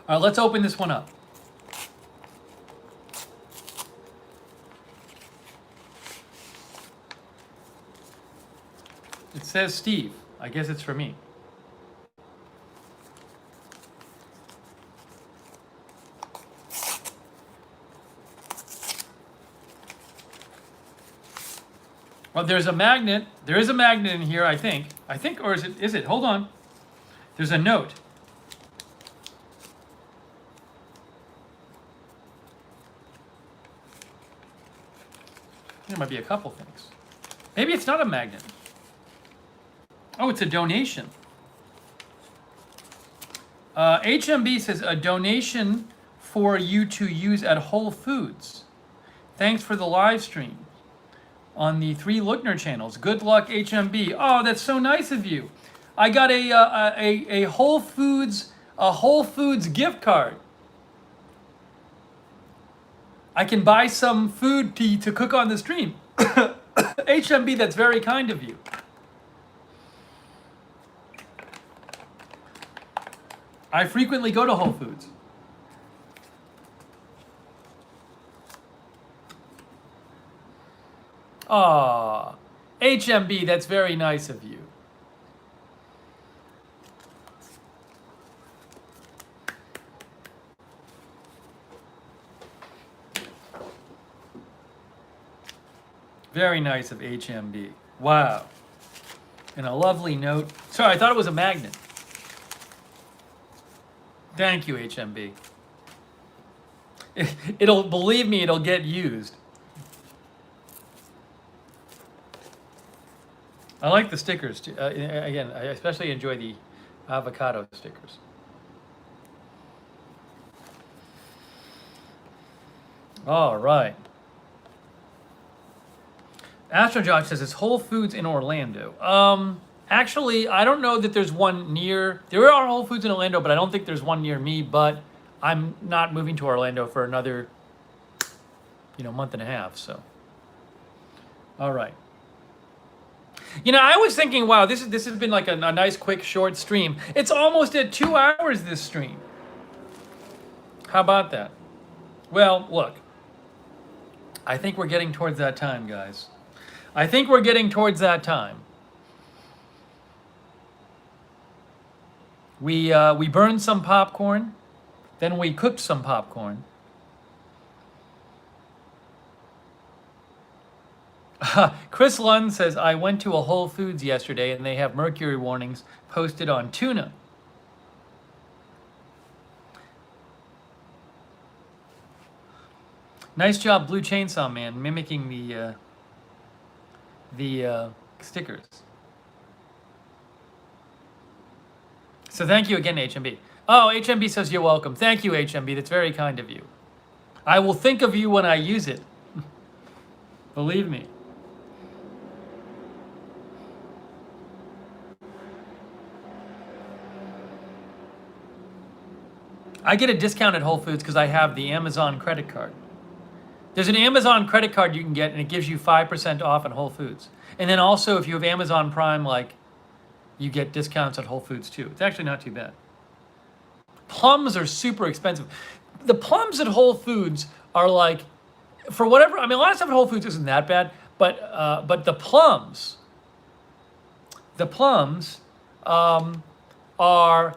All right, let's open this one up. It says Steve. I guess it's for me. Well, there's a magnet. There is a magnet in here, I think. Or is it? Hold on. There's a note. There might be a couple things. Maybe it's not a magnet. Oh, it's a donation. HMB says a donation for you to use at Whole Foods. Thanks for the live stream on the 3 Lookner channels. Good luck, HMB. Oh, that's so nice of you. I got a Whole Foods gift card. I can buy some food to cook on the stream. HMB, that's very kind of you. I frequently go to Whole Foods. Aw, HMB, that's very nice of you. Very nice of HMB. Wow. And a lovely note. Sorry, I thought it was a magnet. Thank you, HMB. Believe me, it'll get used. I like the stickers too. Again, I especially enjoy the avocado stickers. All right. Astro Josh says it's Whole Foods in Orlando. Actually, I don't know that there's one near. There are Whole Foods in Orlando, but I don't think there's one near me. But I'm not moving to Orlando for another, month and a half. So, all right. I was thinking, wow, this has been like a nice, quick, short stream. It's almost at 2 hours. This stream. How about that? Well, look. I think we're getting towards that time, guys. I think we're getting towards that time. We burned some popcorn, then we cooked some popcorn. Chris Lund says, I went to a Whole Foods yesterday and they have mercury warnings posted on tuna. Nice job, Blue Chainsaw Man, mimicking the stickers. So thank you again, HMB. Oh, HMB says you're welcome. Thank you, HMB. That's very kind of you. I will think of you when I use it. Believe me. I get a discount at Whole Foods because I have the Amazon credit card. There's an Amazon credit card you can get, and it gives you 5% off at Whole Foods. And then also, if you have Amazon Prime, you get discounts at Whole Foods too. It's actually not too bad. Plums are super expensive. The plums at Whole Foods are for whatever. I mean, a lot of stuff at Whole Foods isn't that bad, but the plums are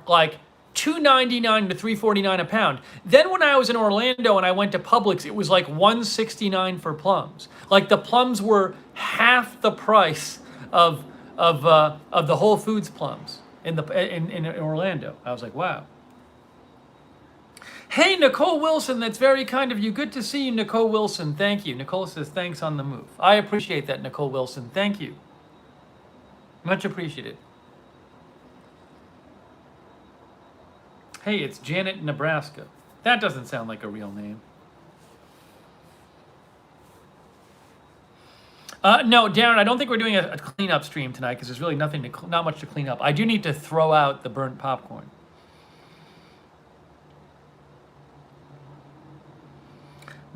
like $2.99 to $3.49 a pound. Then when I was in Orlando and I went to Publix, it was like $1.69 for plums. The plums were half the price of the Whole Foods plums in Orlando. I was like, wow. Hey, Nicole Wilson, that's very kind of you. Good to see you, Nicole Wilson. Thank you. Nicole says, thanks on the move. I appreciate that, Nicole Wilson. Thank you. Much appreciated. Hey, it's Janet, Nebraska. That doesn't sound like a real name. No, Darren, I don't think we're doing a cleanup stream tonight because there's really not much to clean up. I do need to throw out the burnt popcorn.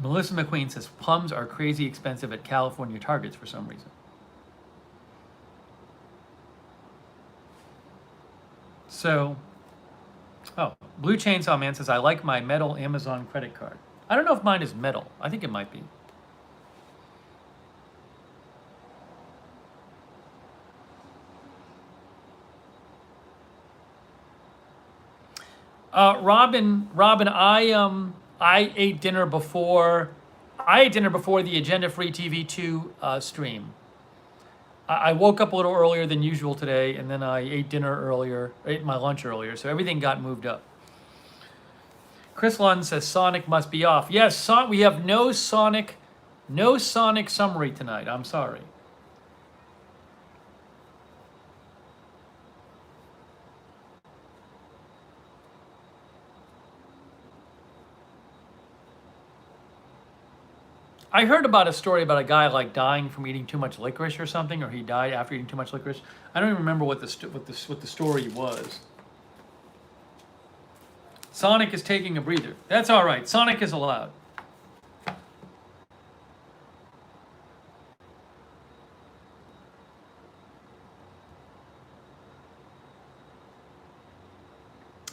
Melissa McQueen says plums are crazy expensive at California Targets for some reason. So, Blue Chainsaw Man says, I like my metal Amazon credit card. I don't know if mine is metal. I think it might be. Robin, I ate dinner before the Agenda Free TV 2 stream. I woke up a little earlier than usual today, and then I ate my lunch earlier, so everything got moved up. Chris Lund says Sonic must be off. Yes, we have no Sonic summary tonight. I'm sorry. I heard about a story about a guy like dying from eating too much licorice or something, or he died after eating too much licorice. I don't even remember what the story was. Sonic is taking a breather. That's all right. Sonic is allowed.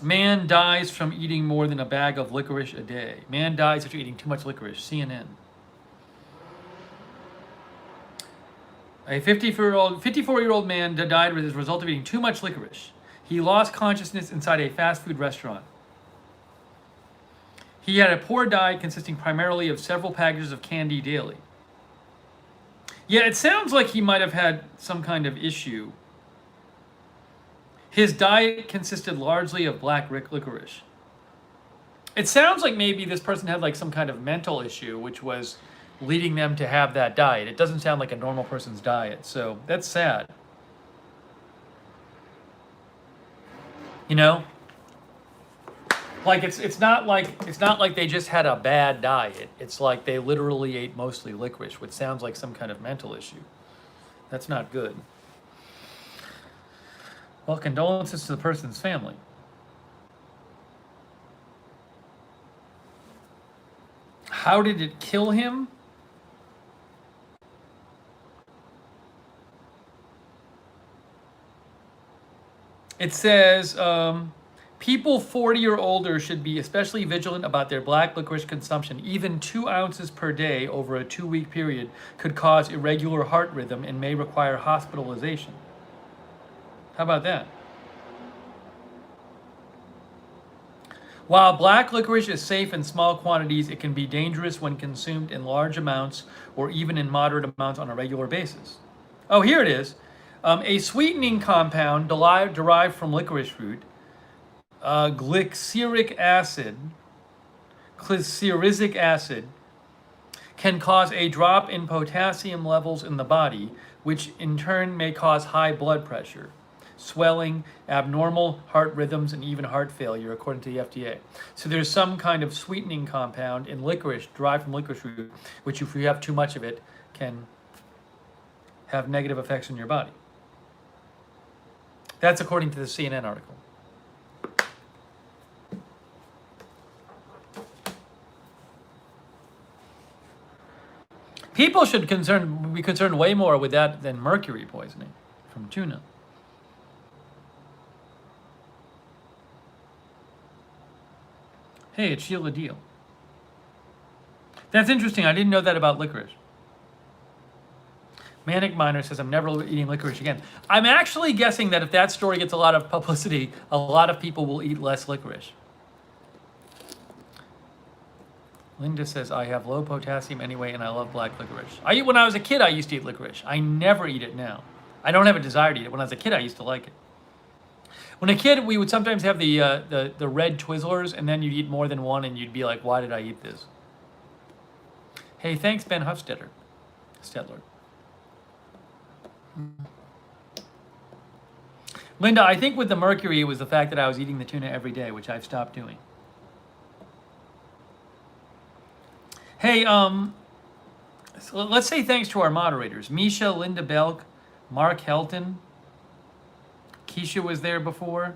Man dies from eating more than a bag of licorice a day. Man dies after eating too much licorice. CNN. A 54-year-old man died as a result of eating too much licorice. He lost consciousness inside a fast food restaurant. He had a poor diet consisting primarily of several packages of candy daily. Yeah, it sounds like he might have had some kind of issue. His diet consisted largely of black licorice. It sounds like maybe this person had like some kind of mental issue, which was leading them to have that diet. It doesn't sound like a normal person's diet, so that's sad. You know? Like it's not like they just had a bad diet. It's like they literally ate mostly licorice, which sounds like some kind of mental issue. That's not good. Well, condolences to the person's family. How did it kill him? It says, people 40 or older should be especially vigilant about their black licorice consumption. Even 2 ounces per day over a 2-week period could cause irregular heart rhythm and may require hospitalization. How about that? While black licorice is safe in small quantities, it can be dangerous when consumed in large amounts or even in moderate amounts on a regular basis. Oh, here it is. A sweetening compound derived from licorice root, glyceric acid, can cause a drop in potassium levels in the body, which in turn may cause high blood pressure, swelling, abnormal heart rhythms, and even heart failure, according to the FDA. So there's some kind of sweetening compound in licorice derived from licorice root, which if you have too much of it, can have negative effects on your body. That's according to the CNN article. People should be concerned way more with that than mercury poisoning from tuna. Hey, it's Sheila Deal. That's interesting. I didn't know that about licorice. Manic Miner says, I'm never eating licorice again. I'm actually guessing that if that story gets a lot of publicity, a lot of people will eat less licorice. Linda says, I have low potassium anyway, and I love black licorice. When I was a kid, I used to eat licorice. I never eat it now. I don't have a desire to eat it. When I was a kid, I used to like it. When a kid, we would sometimes have the red Twizzlers, and then you'd eat more than one, and you'd be like, why did I eat this? Hey, thanks, Ben Hufstetter. Stetler. Linda, I think with the mercury, it was the fact that I was eating the tuna every day, which I've stopped doing. Hey, so let's say thanks to our moderators. Misha, Linda Belk, Mark Helton. Keisha was there before.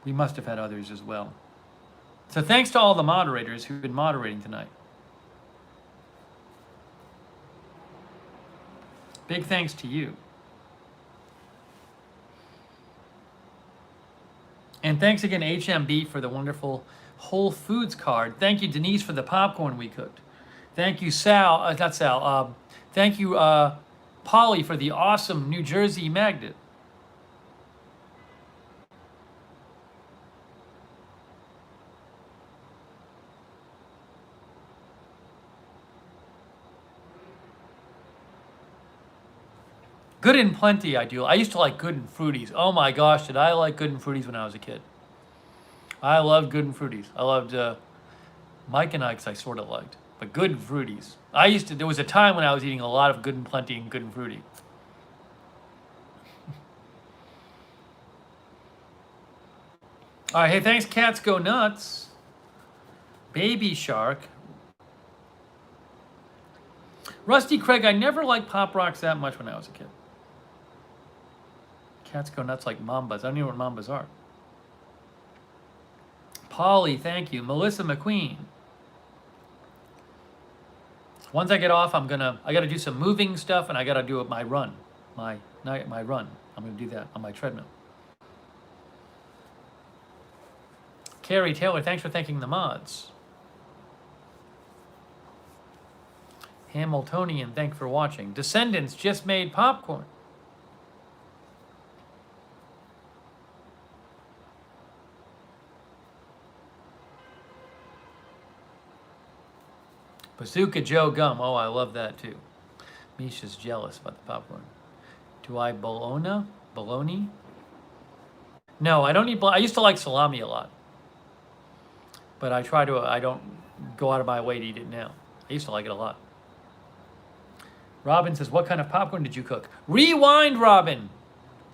We must have had others as well. So thanks to all the moderators who've been moderating tonight. Big thanks to you. And thanks again, HMB, for the wonderful Whole Foods card. Thank you, Denise, for the popcorn we cooked. Thank you, Sal. Not Sal. Thank you, Polly, for the awesome New Jersey magnet. Good and Plenty, I do. I used to like Good and Fruities. Oh my gosh, did I like Good and Fruities when I was a kid. I loved Good and Fruities. I loved Mike and Ike's I sort of liked. But Good and Fruities. There was a time when I was eating a lot of Good and Plenty and Good and Fruity. All right, hey, thanks, Cats Go Nuts. Baby Shark. Rusty Craig, I never liked Pop Rocks that much when I was a kid. Cats go nuts like Mambas. I don't know what Mambas are. Polly, thank you. Melissa McQueen. Once I get off, I got to do some moving stuff, and I got to do my run. My run. I'm going to do that on my treadmill. Carrie Taylor, thanks for thanking the mods. Hamiltonian, thanks for watching. Descendants just made popcorn. Bazooka Joe Gum. Oh, I love that too. Misha's jealous about the popcorn. Do I bologna? No, I don't eat. I used to like salami a lot, but I don't go out of my way to eat it now. I used to like it a lot. Robin says, what kind of popcorn did you cook? Rewind, Robin.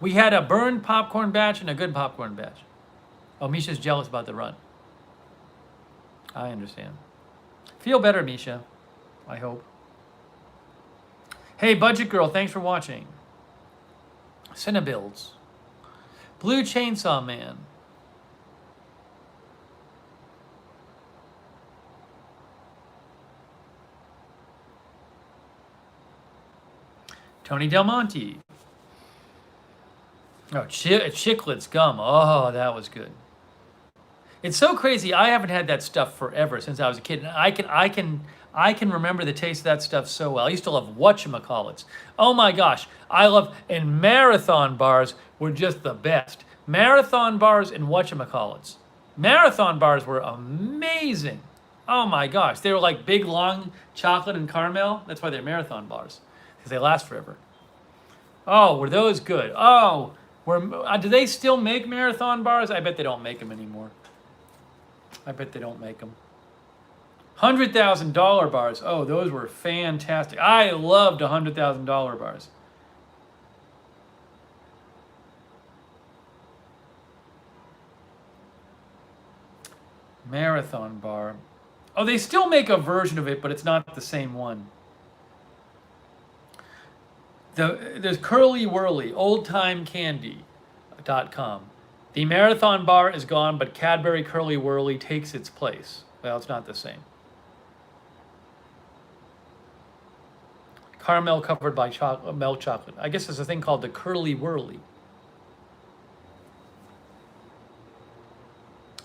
We had a burned popcorn batch and a good popcorn batch. Oh, Misha's jealous about the run. I understand. Feel better, Misha. I hope. Hey, Budget Girl, thanks for watching. Cinebuilds. Blue Chainsaw Man. Tony Del Monte. Oh, Chiclets gum. Oh, that was good. It's so crazy. I haven't had that stuff forever since I was a kid, and I can remember the taste of that stuff so well. I used to love whatchamacallits. Oh my gosh, and Marathon bars were just the best. Marathon bars and whatchamacallits. Marathon bars were amazing. Oh my gosh, they were like big, long chocolate and caramel. That's why they're Marathon bars, because they last forever. Oh, were those good? Oh, do they still make Marathon bars? I bet they don't make them anymore. I bet they don't make them. $100,000 bars. Oh, those were fantastic. I loved $100,000 bars. Marathon bar. Oh, they still make a version of it, but it's not the same one. There's Curly Whirly, oldtimecandy.com. The Marathon bar is gone, but Cadbury Curly Whirly takes its place. Well, it's not the same. Caramel covered by milk chocolate. I guess there's a thing called the Curly Whirly.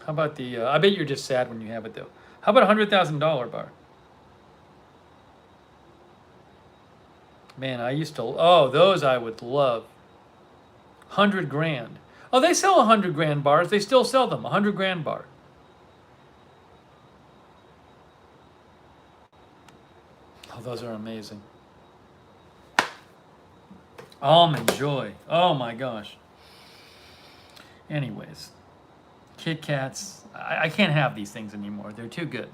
How about the, I bet you're just sad when you have it though. How about $100,000 bar? Man, I used to, oh, those I would love. 100 grand. Oh, they sell 100 grand bars. They still sell them. 100 grand bar. Oh, those are amazing. Almond Joy. Oh my gosh. Anyways, Kit Kats. I can't have these things anymore. They're too good.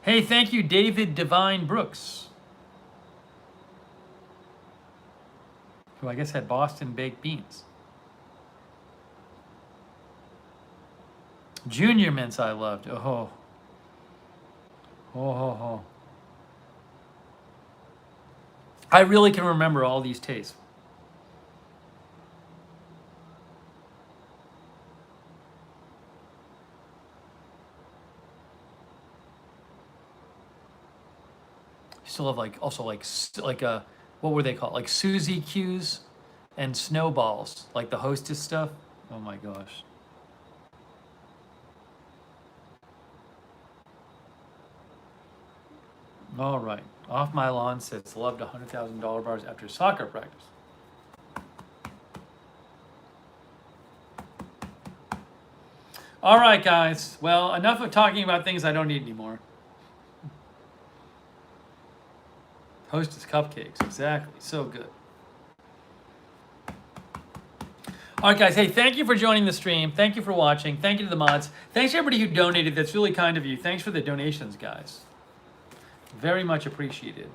Hey, thank you, David Divine Brooks, who I guess had Boston baked beans. Junior Mints I loved. Oh. Oh. I really can remember all these tastes. Still have what were they called? Like Suzy Q's and Snowballs, like the Hostess stuff. Oh my gosh. All right. Off My Lawn says loved $100,000 bars after soccer practice. All right, guys. Well, enough of talking about things I don't need anymore. Hostess cupcakes, exactly. So good. All right, guys. Hey, thank you for joining the stream. Thank you for watching. Thank you to the mods. Thanks to everybody who donated. That's really kind of you. Thanks for the donations, guys. Very much appreciated.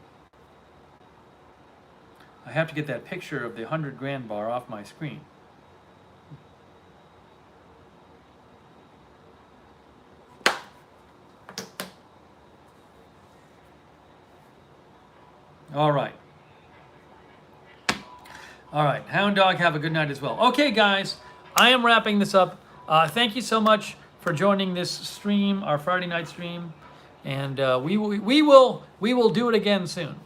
I have to get that picture of the 100 grand bar off my screen. All right. All right. Hound Dog, have a good night as well. Okay, guys, I am wrapping this up. Thank you so much for joining this stream, our Friday night stream, and we will do it again soon.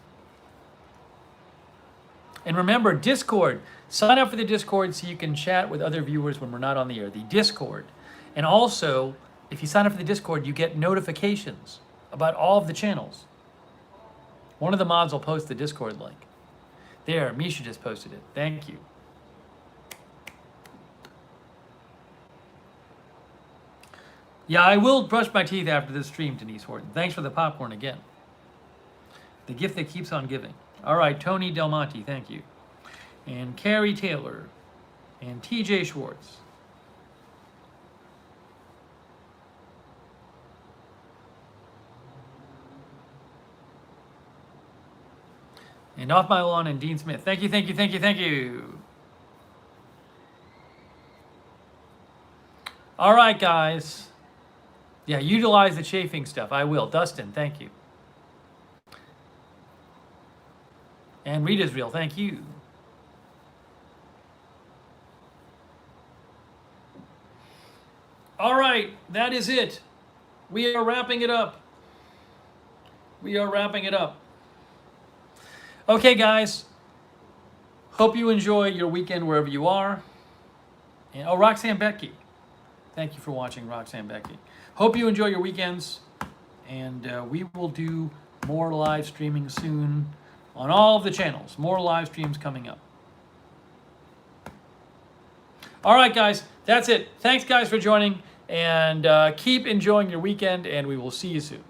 And remember, Discord. Sign up for the Discord so you can chat with other viewers when we're not on the air. The Discord. And also, if you sign up for the Discord, you get notifications about all of the channels. One of the mods will post the Discord link. There, Misha just posted it. Thank you. Yeah, I will brush my teeth after this stream, Denise Horton. Thanks for the popcorn again. The gift that keeps on giving. All right, Tony Del Monte, thank you. And Carrie Taylor. And TJ Schwartz. And Off My Lawn and Dean Smith. Thank you, thank you, thank you, thank you. All right, guys. Yeah, utilize the chafing stuff. I will. Dustin, thank you. And Rita's Real, thank you. All right, that is it. We are wrapping it up. We are wrapping it up. Okay, guys. Hope you enjoy your weekend wherever you are. And Roxanne Becky. Thank you for watching, Roxanne Becky. Hope you enjoy your weekends. And we will do more live streaming soon on all of the channels. More live streams coming up. All right, guys. That's it. Thanks, guys, for joining. And keep enjoying your weekend. And we will see you soon.